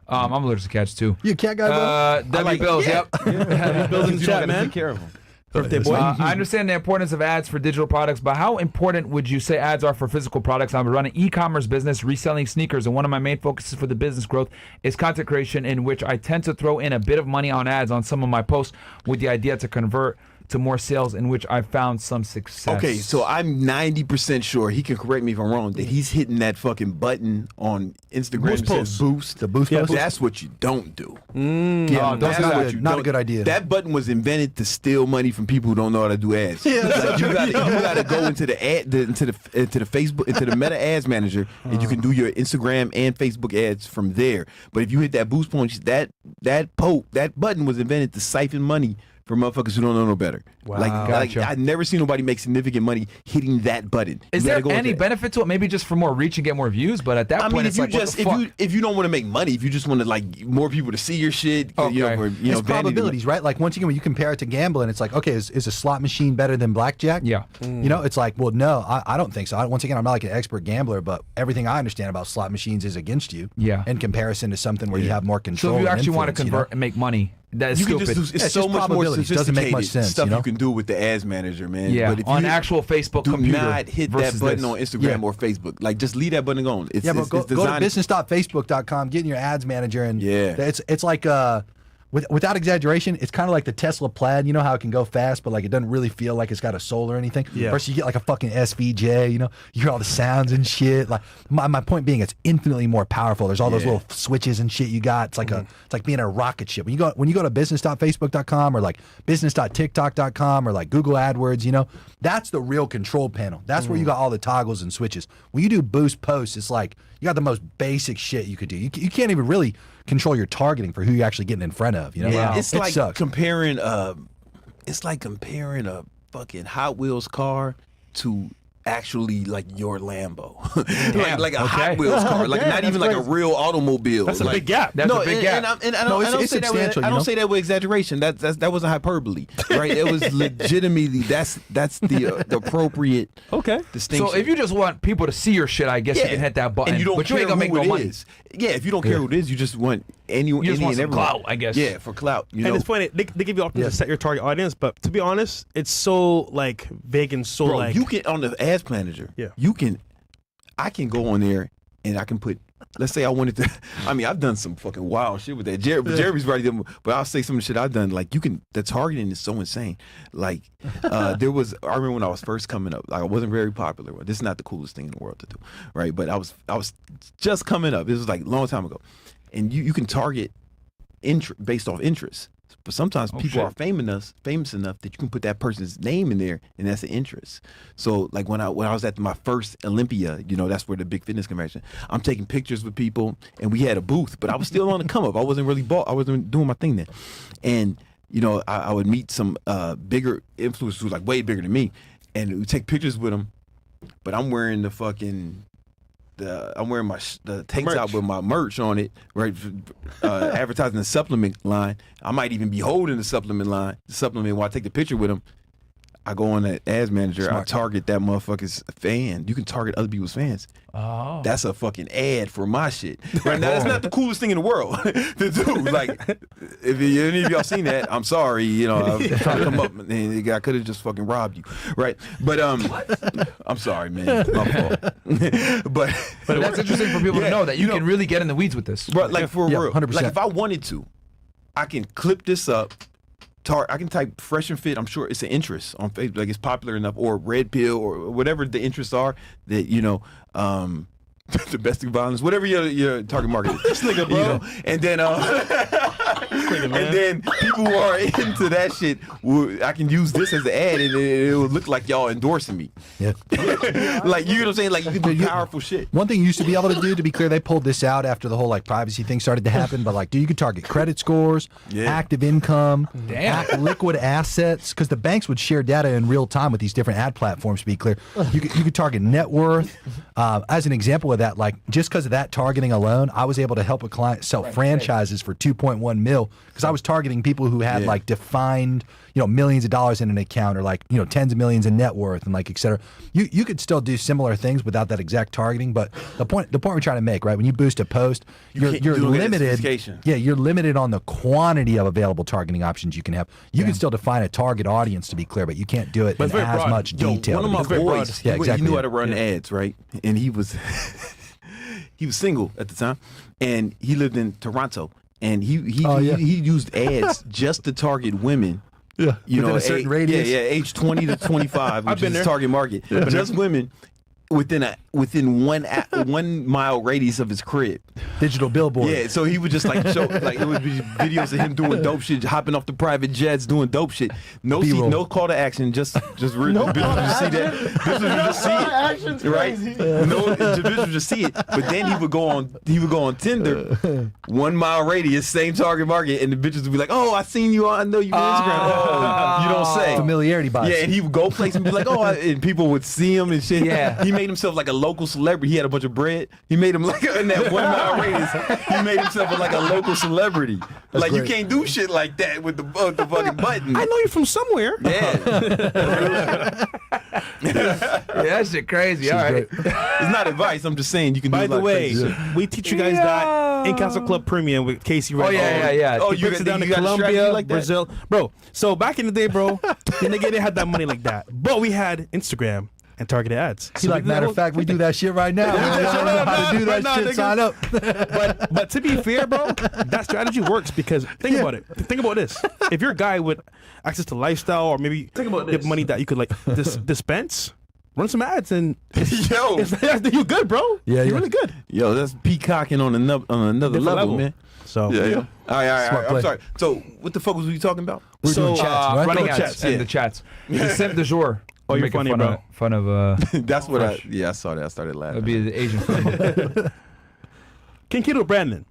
I'm allergic to cats too. You a cat guy, bro? W Billz, yep. Billz in the chat, man. Take care of him. Birthday boy. I understand the importance of ads for digital products, but how important would you say ads are for physical products? I'm running an e-commerce business reselling sneakers, and one of my main focuses for the business growth is content creation, in which I tend to throw in a bit of money on ads on some of my posts with the idea to convert to more sales, in which I found some success. Okay, so I'm 90% sure, he can correct me if I'm wrong, that he's hitting that fucking button on Instagram that says boost. The boost post? That's what you don't do. Yeah, That's not a good idea. That button was invented to steal money from people who don't know how to do ads. Like, you gotta go into the Facebook, into the Meta Ads Manager, and you can do your Instagram and Facebook ads from there. But if you hit that boost point, that button was invented to siphon money for motherfuckers who don't know no better. Wow. Like I've never seen nobody make significant money hitting that button. Is there any benefit to it? Maybe just for more reach and get more views, but at that point, mean, it's like, what the fuck? if you don't want to make money, if you just want to like more people to see your shit, It's probabilities, right? Like once again, when you compare it to gambling, it's like, okay, is a slot machine better than blackjack? Yeah. You know, it's like, well, no, I don't think so. Once again, I'm not like an expert gambler, but everything I understand about slot machines is against you. Yeah. In comparison to something where you have more control. So if you and actually want to influence, convert and make money, that is you stupid. can just do, it's It's so just much more probabilities. It sophisticated doesn't make much sense, stuff you know? you can do with the ads manager, man. Yeah, But if on you actual Facebook do computer not hit that versus button this. on Instagram or Facebook. Like just leave that button on. It's, Yeah, but it's, go it's to designed. business.facebook.com, get in your ads manager, and Yeah. it's like without exaggeration, it's kind of like the Tesla Plaid. You know how it can go fast, but like it doesn't really feel like it's got a soul or anything. Yeah. Versus you get like a fucking SVJ. You know, you hear all the sounds and shit. Like my point being, it's infinitely more powerful. There's all those little switches and shit you got. It's like it's like being a rocket ship. When you go to business.facebook.com or like business.tiktok.com or like Google AdWords, you know, that's the real control panel. That's where you got all the toggles and switches. When you do boost posts, it's like you got the most basic shit you could do. You can't even really control your targeting for who you're actually getting in front of. You know, Yeah, it's it like sucks. comparing a fucking Hot Wheels car to actually like your Lambo, like a Hot Wheels car, like not even like a real automobile. That's a like, big gap. That's a big gap. And I No, don't it's say that with, substantial, I you don't know? say that with exaggeration. That wasn't hyperbole, right? It was legitimately that's the appropriate distinction. So if you just want people to see your shit, I guess you can hit that button. and you don't but you care ain't gonna make who no it money. is. Yeah, if you don't care who it is, you just want anyone. You just any want and some everyone. clout, I guess. Yeah, for clout. You And know, it's funny, they give you options to set your target audience, but to be honest, it's so like vague and so bro, like you can on the ads manager. Yeah. I can go on there and I can put. Let's say I wanted to. I mean, I've done some fucking wild shit with that. Jeremy's already done, but I'll say some of the shit I've done. Like the targeting is so insane. Like there was. I remember when I was first coming up. Like I wasn't very popular. This is not the coolest thing in the world to do, right? But I was just coming up. This was like a long time ago, and you can target based off interest. But sometimes people are famous enough that you can put that person's name in there, and that's an interest. So, like when I was at my first Olympia, you know, that's where the big fitness convention. I'm taking pictures with people, and we had a booth, but I was still on the come up. I wasn't really I wasn't doing my thing then, and you know, I would meet some bigger influencers who were like way bigger than me, and we take pictures with them. But I'm wearing the fucking. I'm wearing the tank top with my merch on it, right? Advertising the supplement line. I might even be holding the supplement line. The supplement while I take the picture with them. I go on that ads manager. I target that motherfucker's fan. You can target other people's fans. Oh. That's a fucking ad for my shit. Right now, that's not the coolest thing in the world to do. Like, if any of y'all seen that, I'm sorry. You know, I'm trying to come up, and I could have just fucking robbed you, right? But I'm sorry, man. My fault. but that's interesting for people to know that you can really get in the weeds with this. Bro, like for real, 100%. like if I wanted to, I can clip this up. I can type fresh and fit. I'm sure it's an interest on Facebook, like it's popular enough, or red pill, or whatever the interests are that you know, domestic violence, whatever your target market is. This nigga, bro. You know? And then man. And then people who are into that shit, I can use this as an ad, and it will look like y'all endorsing me. Yeah. Like, you know what I'm saying? Like, you can do powerful shit. One thing you used to be able to do, to be clear, they pulled this out after the whole like privacy thing started to happen. But like, dude, you could target credit scores, active income, liquid assets, because the banks would share data in real time with these different ad platforms. To be clear, you could target net worth. As an example of that, like just because of that targeting alone, I was able to help a client sell franchises for 2.1 mil because I was targeting people who had like defined, millions of dollars in an account, or like, tens of millions in net worth, and like, et cetera. You could still do similar things without that exact targeting, but the point we're trying to make, right? When you boost a post, you're limited. Yeah, you're limited on the quantity of available targeting options you can have. You can still define a target audience, to be clear, but you can't do it in as much detail. One of my boys, he knew how to run ads, right? And he was he was single at the time, and he lived in Toronto, and he used ads just to target women. Yeah, within a certain radius. Yeah, age 20 to 25, which is his target market. Yeah. Just women within 1 mile radius of his crib. Digital billboard. Yeah, so he would just like show, like it would be videos of him doing dope shit, hopping off the private jets, doing dope shit. No call to action, just really no call to action. See that? This would just see it, right? No, the bitch would just see it. But then he would go on Tinder, 1 mile radius, same target market, and the bitches would be like, "Oh, I seen you. I know you on Instagram. Oh, you don't say familiarity bias." Yeah, and he would go places and be like, "Oh," and people would see him and shit. Yeah, he made himself like a local celebrity. He had a bunch of bread. He made him like in that 1 mile radius. He made himself like a local celebrity. That's like great. You can't do shit like that with the fucking button. I know you from somewhere. Yeah. That shit crazy. All right. It's not advice. I'm just saying you can do By a lot the of way, crazy shit. we teach you guys that in Castle Club Premium with Casey. Oh, yeah. Oh, He breaks it down to got a strategy Colombia, like that? Brazil. Bro, so back in the day, bro, the nigga didn't have that money like that. But we had Instagram and targeted ads. See, like, matter of fact, we do that shit right now. We don't know how to do that shit. nigga. Sign up. But to be fair, bro, that strategy works because think about it. Think about this. If you're a guy with access to lifestyle, or maybe you have money that you could like dispense, run some ads, and you good, bro. Yeah, you're really good. Yo, that's peacocking on another level, man. So Yeah. All right. Smart play. I'm sorry. So what the fuck was we talking about? We're doing chats, right? Running Chats, ads and yeah. the chats. The simp du jour. Oh, you're Making funny, bro. Fun of That's what I saw that. I started laughing. That'd be the Asian friend. King Kido Brandon,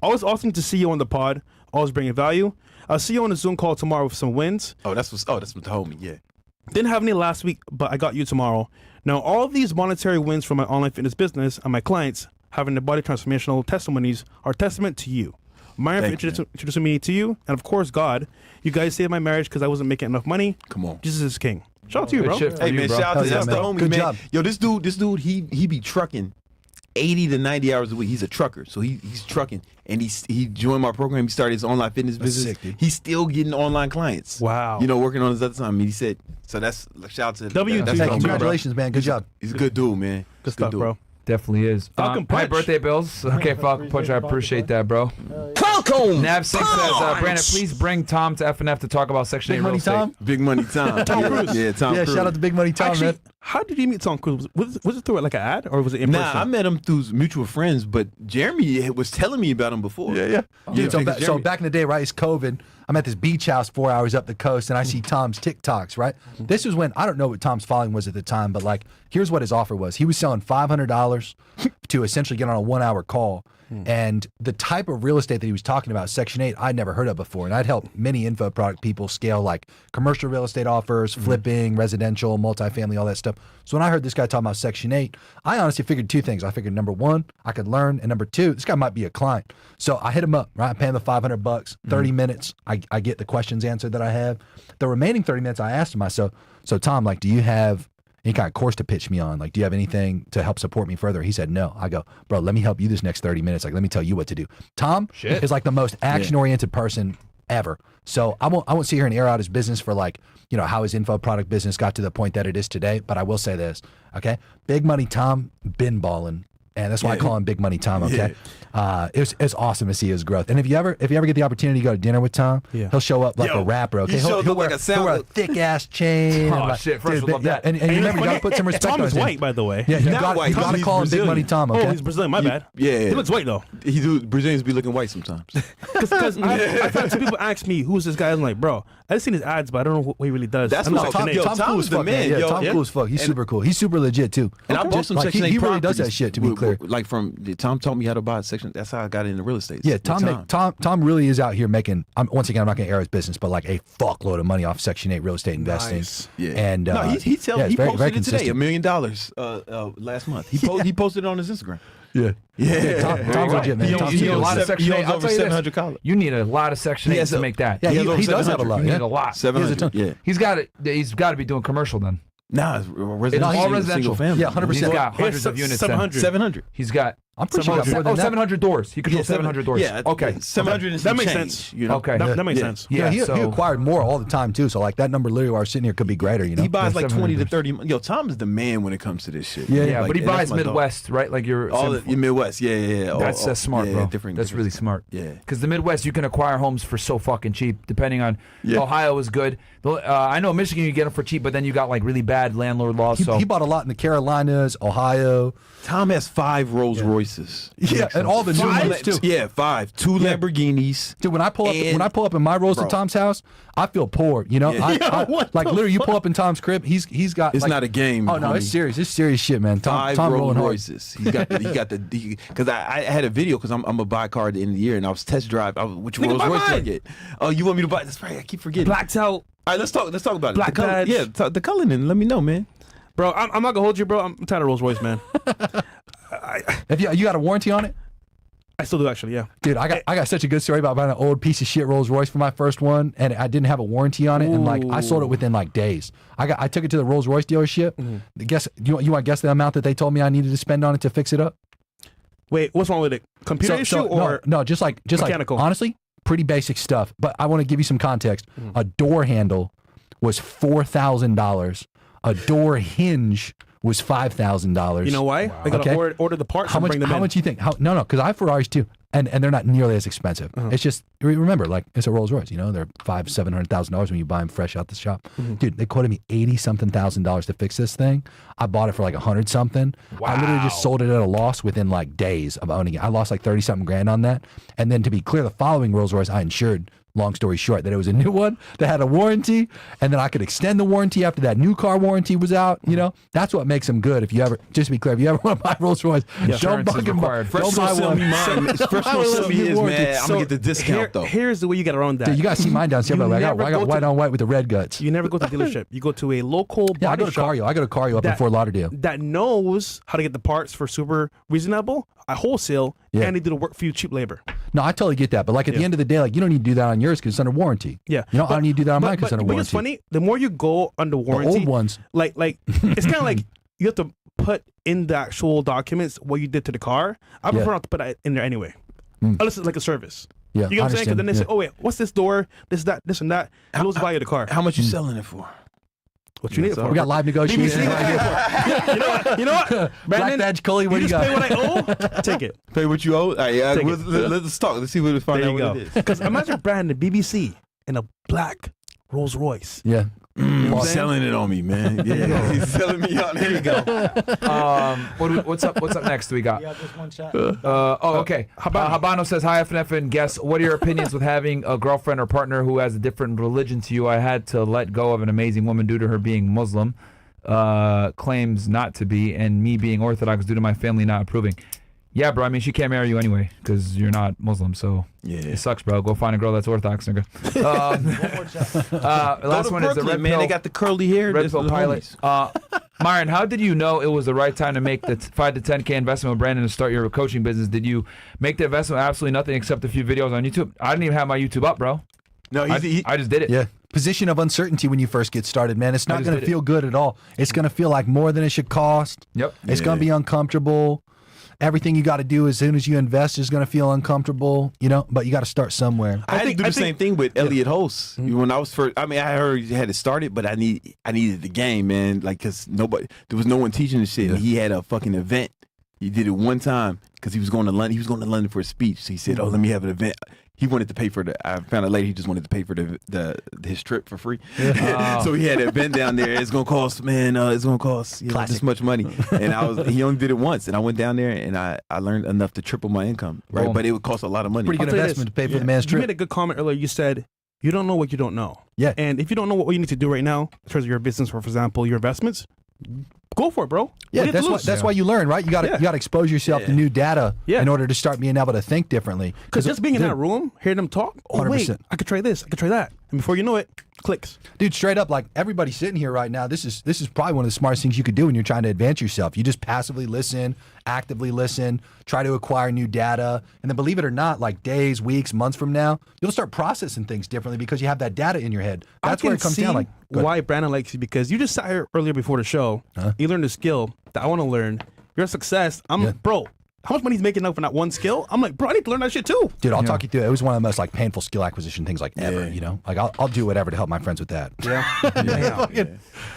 always awesome to see you on the pod. Always bringing value. I'll see you on a Zoom call tomorrow with some wins. That's what the homie, yeah. Didn't have any last week, but I got you tomorrow. Now, all of these monetary wins from my online fitness business and my clients having the body transformational testimonies are testament to you. Myron for introducing me to you, and of course, God. You guys saved my marriage because I wasn't making enough money. Come on. Jesus is king. Shout out to you, Good bro. shit for Hey you, man, bro. shout out to Hell that's yeah, the man. homie, Good man. job. Yo, this dude, he be trucking 80 to 90 hours a week. He's a trucker, so he's trucking, and he joined my program. He started his online fitness business. sick, dude. He's still getting online clients. Wow. Working on his other time. He said, so that's shout out to W2. that's Hey, the homie, bro. congratulations, man. Good job. He's a good dude, man. Good stuff, dude. bro. Definitely is. Falcon Happy Punch. birthday, Billz. Okay, Falcon Punch. I appreciate that, bro. Nav Six says, Brandon, please bring Tom to FNF to talk about Section 8 Big real Money estate. Tom? Big money Tom. Tom Cruise. Yeah, Tom Yeah, Cruise. shout out to Big Money Tom, Actually, man. how did you meet Tom Cruise? Was it through like an ad, or was it in person? Nah, I met him through mutual friends, but Jeremy was telling me about him before. Dude, so, so back in the day, right, it's COVID. I'm at this beach house 4 hours up the coast, and I see Tom's TikToks, right? This was when, I don't know what Tom's following was at the time, but like, here's what his offer was. He was selling $500 to essentially get on a 1 hour call. And the type of real estate that he was talking about, Section 8, I'd never heard of before. And I'd helped many info product people scale like commercial real estate offers, flipping, residential, multifamily, all that stuff. So when I heard this guy talking about Section 8, I honestly figured two things. I figured number one, I could learn. And number two, this guy might be a client. So I hit him up, right? I pay him the $500, 30 minutes. I get the questions answered that I have. The remaining 30 minutes, I asked him, so Tom, like, do you have any kind of course to pitch me on? Like, do you have anything to help support me further? He said, no. I go, bro, let me help you this next 30 minutes. Like, let me tell you what to do. Tom is like the most action-oriented person ever. So I won't sit here and air out his business for like, how his info product business got to the point that it is today. But I will say this, okay? Big Money Tom been balling And that's why I call him Big Money Tom. Okay, it's awesome to see his growth. And if you ever get the opportunity to go to dinner with Tom, he'll show up like a rapper. Okay, he'll wear a thick ass chain. Oh shit! First of all, that. And remember, you got to put some respect Tom on is his name. white, by the way. Yeah, you Not white, got to he's call him Big Money Brazilian. Tom. Okay, Oh, he's Brazilian. My bad. Yeah. He looks white though. Brazilians be looking white sometimes. Because I've had some people ask me, who's this guy? I'm like, bro, I just seen his ads, but I don't know what he really does. That's I know what the name. Tom's cool as the fuck, man. Yeah, Yo, Tom cool as fuck. He's super cool. He's super legit too. And I bought some Like, Section 8 he really does properties that shit. To be clear, like Tom taught me how to buy a section. That's how I got into real estate. yeah, With Tom really is out here making. Once again, I'm not going to air his business, but like a fuckload of money off Section 8 real estate investing. Nice. Yeah. And no, he very, posted very it today, consistent. $1 million last month. He posted it on his Instagram. Yeah, Tom's legit, man. He owns- Tom's You he need a super lot legit. of Section he 8. owns I'll over tell you 700 this. colleges. You need a lot of Section 8 to make that. Yeah, He has he over does have a 700. lot. You Yeah. need a lot. 700. Yeah. He's got to be doing commercial then. Nah, it's residential. all residential. Single family. Yeah, 100%. He's got He has hundreds of units. then. 700. 700. He's got. I'm pretty sure he got more than that. 700 doors. He controls Yeah, 700 doors. Yeah. Okay. 700 and That some makes change, sense. You know? Okay. That makes Yeah. sense. Yeah. he So acquired more all the time too. So like that number literally while we're sitting here could be greater. You know, He buys like 20 to 700. 30. Yo, Tom is the man when it comes to this shit. Yeah, yeah, Like, but he and that's buys my dog. Midwest, right? Like you're. All the Midwest. Yeah. That's smart, yeah, bro. Different. That's really smart. Yeah. Because the Midwest, you can acquire homes for so fucking cheap, depending on. Yeah. Ohio is good. I know Michigan, you get them for cheap, but then you got like really bad landlord laws. he bought a lot in the Carolinas, Ohio. Tom has 5 Rolls Royces. Yeah, and all the new ones too. Yeah, 5. 2 Lamborghinis. Dude, when I pull up in my rolls to Bro. Tom's house, I feel poor. You know, what like the literally, you pull up in Tom's crib, he's got. It's like, not a game. Oh no, homie. it's serious. It's serious shit, man. Tom 5 Rolls rolling hard. Royces. He got the because I had a video because I'm gonna buy a car at the end of the year and I was test drive. Which Rolls buy Royce do I mine. get? Oh, you want me to buy? That's right. I keep forgetting. Blacked out. All right, let's talk about Black it. The color, badge. yeah, the Cullinan. Let me know, man. Bro, I'm not gonna hold you, bro. I'm tired of Rolls Royce, man. If you got a warranty on it, I still do actually, yeah. dude, I got such a good story about buying an old piece of shit Rolls Royce for my first one, and I didn't have a warranty on it, and like I sold it within like days. I took it to the Rolls Royce dealership. Guess you want to guess the amount that they told me I needed to spend on it to fix it up? Wait, what's wrong with it? Computer issue or no, just like mechanical? honestly, pretty basic stuff. But I want to give you some context. A door handle was $4,000. A door hinge was $5,000. You know why? I gotta Okay. order the parts How and much? bring them How in. much you think? No, because I have Ferraris too, and they're not nearly as expensive. It's just remember, like it's a Rolls Royce. You know, they're $500,000-$700,000 when you buy them fresh out the shop. Dude, they quoted me $80-something thousand to fix this thing. I bought it for like $100-something. I literally just sold it at a loss within like days of owning it. I lost like 30-something grand on that. And then to be clear, the following Rolls Royce I insured. Long story short, that it was a new one that had a warranty, and then I could extend the warranty after that new car warranty was out. You know, that's what makes them good. If you ever, just to be clear, if you ever want to buy Rolls Royce, don't Insurance is fucking buy. required. Don't buy one. Fresh I would sell love me new is, warranty. man. I'm gonna get the discount though. Here's the way you get around that. Dude, you gotta see mine downstairs. You I got never go white to- on white with the red guts. You never go to the dealership. You go to a local Yeah, I body go to shop Cario. I go to Cario up in that- Fort Lauderdale. that knows how to get the parts for super reasonable, a wholesale, Yeah. and they do the work for you cheap labor. No, I totally get that. But like at the end of the day, like you don't need to do that on yours because it's under warranty. Yeah. You know, I don't need to do that on mine But, because it's under but warranty. it's funny, the more you go under The warranty, old ones. like it's kind of like you have to put in the actual documents what you did to the car. I prefer not to put that in there anyway. Unless it's like a service. Yeah, You know what I'm saying? Because then they say, yeah. oh wait, what's this door, this, that, this and that. It knows the value of the car. How much you selling it for? What you need it for? We got live negotiations. You know what? Black Brandon, Badge Coley, what do you just pay got? what I owe, take it. Pay what you owe. Take it. Let's talk. Let's see what we find There out you what go. it is. Because imagine Brandon, BBC, in a black Rolls Royce. Yeah. He's selling it on me, man. Yeah, he's selling me on. Here you go. What's up? What's up next? We got. Yeah, just one chat. Okay. Habano says, "Hi, FNF and guests. What are your opinions with having a girlfriend or partner who has a different religion to you? I had to let go of an amazing woman due to her being Muslim, claims not to be, and me being Orthodox due to my family not approving." Yeah, bro. I mean, she can't marry you anyway because you're not Muslim. So Yeah. it sucks, bro. Go find a girl that's Orthodox, nigga. One more chat. Last Go one to is the Brooklyn, Red man. Pill. They got the curly hair. Red This Pill is the pilot. homies. Myron, how did you know it was the right time to make the 5 to 10K investment with Brandon to start your coaching business? Did you make the investment with absolutely nothing except a few videos on YouTube? I didn't even have my YouTube up, bro. No, I just did it. Yeah. Position of uncertainty when you first get started, man. It's not just going did to it. feel good at all. It's going to feel like more than it should cost. Yep. It's going to be uncomfortable. Everything you got to do as soon as you invest is going to feel uncomfortable, you know, but you got to start somewhere. I had to do the same thing with Elliot Host. When I was first, I mean, I heard he had it started, but I needed the game, man. Like, cause there was no one teaching the shit. And he had a fucking event He did it one time because he was going to London. He was going to London for a speech. So he said, "Oh, let me have an event." He wanted to pay for I found out later he just wanted to pay for his trip for free. So he had an event down there. It's gonna cost, man. It's gonna cost this much money. And he only did it once. And I went down there and I learned enough to triple my income. Right, Boom. but it would cost a lot of money. Pretty good I'll tell you investment this. to pay for the man's You trip. made a good comment earlier. You said you don't know what you don't know. Yeah. And if you don't know what you need to do right now in terms of your business, or for example, your investments, go for it, bro. Yeah, What do you have to that's lose? why you learn, right? You got to expose yourself to new data Yeah. in order to start being able to think differently. Because just being in that room, hearing them talk, oh wait, 100%. I could try this, I could try that, and before you know it, clicks. Dude, straight up, like everybody sitting here right now, this is probably one of the smartest things you could do when you're trying to advance yourself. You just passively listen, actively listen, try to acquire new data, and then believe it or not, like days, weeks, months from now, you'll start processing things differently because you have that data in your head. That's where it comes down. Like, go ahead. why Brandon likes you, because you just sat here earlier before the show. You learned a skill that I want to learn. You're a success. Bro. How much money he's making up for that one skill? I'm like, bro, I need to learn that shit too. Dude, I'll talk you through it. It was one of the most like painful skill acquisition things like ever. You know, like I'll do whatever to help my friends with that.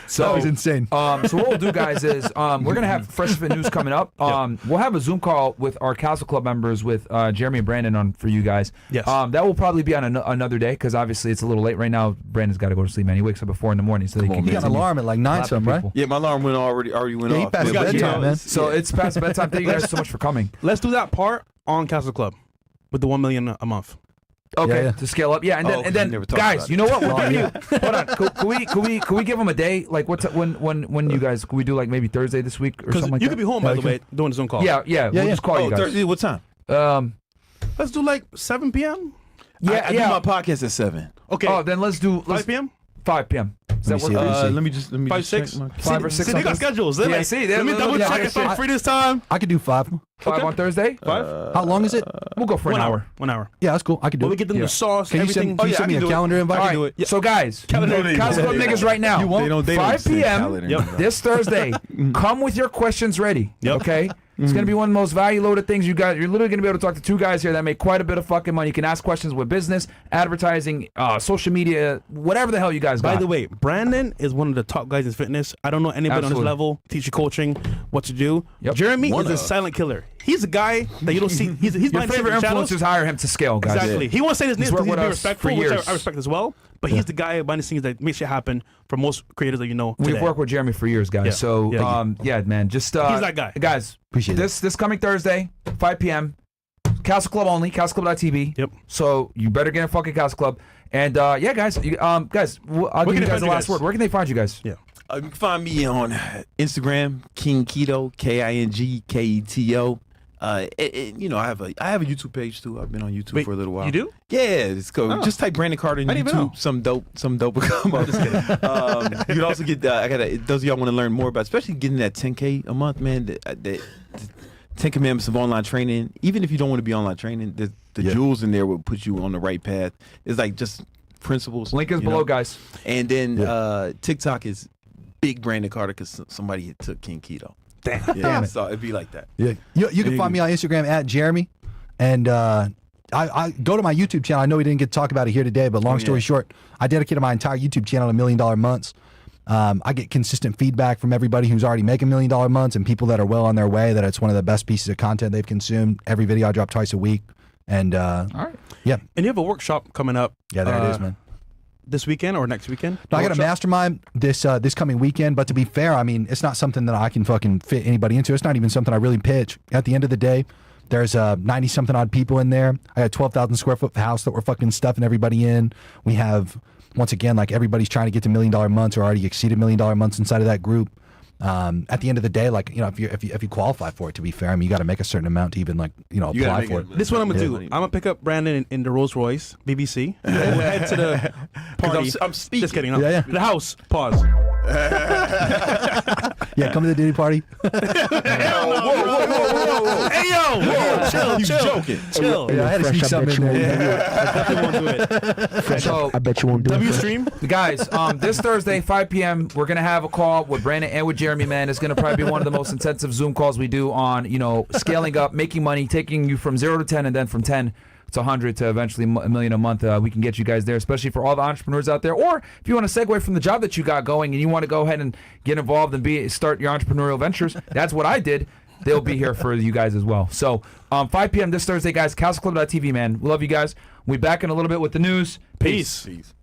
So That was insane. So what we'll do, guys, is we're gonna have Fresh Fit News coming up. We'll have a Zoom call with our Castle Club members with Jeremy and Brandon on for you guys. Yes. That will probably be on another day because obviously it's a little late right now. Brandon's got to go to sleep, man. He wakes up at 4 a.m. so he can You got get an alarm at like 9 something, right? Yeah, my alarm already went Yeah, he off. passed We got bedtime, you. man. So it's past bedtime. Thank you guys so much for coming. Let's do that part on Castle Club with the 1 million a month. Okay, yeah. to scale up, yeah, and then Oh, and we then never talked guys, about you know what? We're giving you. Hold on, can we give them a day? Like when you guys can we do like maybe Thursday this week or Because something like you that? could be home, by the way, doing a Zoom call. Yeah, we'll just call you guys. Thursday, what time? Let's do like 7 p.m. I do my podcast at 7. Okay. Oh, then let's do 5 p.m. 5 p.m. Does that Let me work? see. Let me just 5, 6. check my- 5 or 6. See, they got schedules. They're Yeah, like, see, let me they're- double yeah, check like I if I'm said- free this time. I could do 5. 5 on Thursday. How long is it? We'll go for an hour. 1 hour. Yeah, that's cool. I could do Well, we it. get them Yeah. the sauce, Can you everything. send, can you send me a calendar invite? All right. do it. Yeah. So guys, Calendar. Castle Club niggas right now. They don't 5 send p.m. calendar Yep. invites. this Thursday. Come with your questions ready. Yep. Okay. It's gonna be one of the most value-loaded things you guys. You're literally gonna be able to talk to two guys here that make quite a bit of fucking money. You can ask questions with business, advertising, social media, whatever the hell you guys got. By the way, Brandon is one of the top guys in fitness. I don't know anybody on Absolutely. his level. Teacher coaching, what to do. Yep. Jeremy One is a of. silent killer. He's a guy that you don't see. He's your behind the favorite shadows. influencers hire him to scale, guys. Exactly. He won't say his name He's because worked he's with being us for respectful, which years. I respect as well. But he's the guy behind the scenes that makes shit happen for most creators that you know today. We've worked with Jeremy for years, guys. Yeah. So, Yeah. man, just He's that guy. guys. Appreciate it. This coming Thursday, 5 p.m. Castle Club only, CastleClub.tv. Yep. So you better get in fucking Castle Club. And yeah, guys, I'll give can you they guys find the you last guys? word. Where can they find you guys? Yeah. You can find me on Instagram, King Keto, KingKeto. You know, I have a YouTube page too. I've been on YouTube Wait, for a little while. you do? Yeah, it's cool. Oh. Just type Brandon Carter in I didn't even know. YouTube. Some dope will come up. You can also get. Those of y'all want to learn more about, especially getting that 10K a month, man. The 10 Commandments of online training. Even if you don't want to be online training, the jewels in there will put you on the right path. It's like just principles. Link is you below, know? guys. And then TikTok is big Brandon Carter because somebody took King Keto. Damn. Yeah, so it'd be like that. Yeah, you can find me on Instagram at Jeremy, and I go to my YouTube channel. I know we didn't get to talk about it here today, but long story short, I dedicated my entire YouTube channel to $1 million months. I get consistent feedback from everybody who's already making $1 million months and people that are well on their way that it's one of the best pieces of content they've consumed. Every video I drop twice a week, and All right. yeah, And you have a workshop coming up. there it is, man. This weekend or next weekend? No, I got a Workshop? mastermind this coming weekend, but to be fair, I mean, it's not something that I can fucking fit anybody into. It's not even something I really pitch. At the end of the day, there's 90-something odd people in there. I got a 12,000 square foot house that we're fucking stuffing everybody in. We have, once again, like everybody's trying to get to $1 million months or already exceeded $1 million months inside of that group. At the end of the day, like, you know, if you qualify for it, to be fair, I mean, you got to make a certain amount to even, like, you know, You gotta apply make for it- it. This is what I'm gonna Yeah. do. I'm gonna pick up Brandon in the Rolls Royce BBC. We'll head to the party. I'm speaking. Just kidding. No. Yeah, yeah. The house. Pause. Yeah, come to the Diddy party. Hey yo! Chill. You joking. Chill. Yeah, I had to sneak something in there. Definitely won't do it. So, I bet you won't do W it. stream. guys, this Thursday, 5 p.m., we're going to have a call with Brandon and with Jeremy, man. It's going to probably be one of the most intensive Zoom calls we do on, you know, scaling up, making money, taking you from 0 to 10 and then from 10 to 100 to eventually $1 million a month. We can get you guys there, especially for all the entrepreneurs out there. Or if you want to segue from the job that you got going and you want to go ahead and get involved and start your entrepreneurial ventures, that's what I did. they'll be here for you guys as well. So 5 p.m. this Thursday, guys. CastleClub.tv, man. We love you guys. We'll be back in a little bit with the news. Peace. Peace.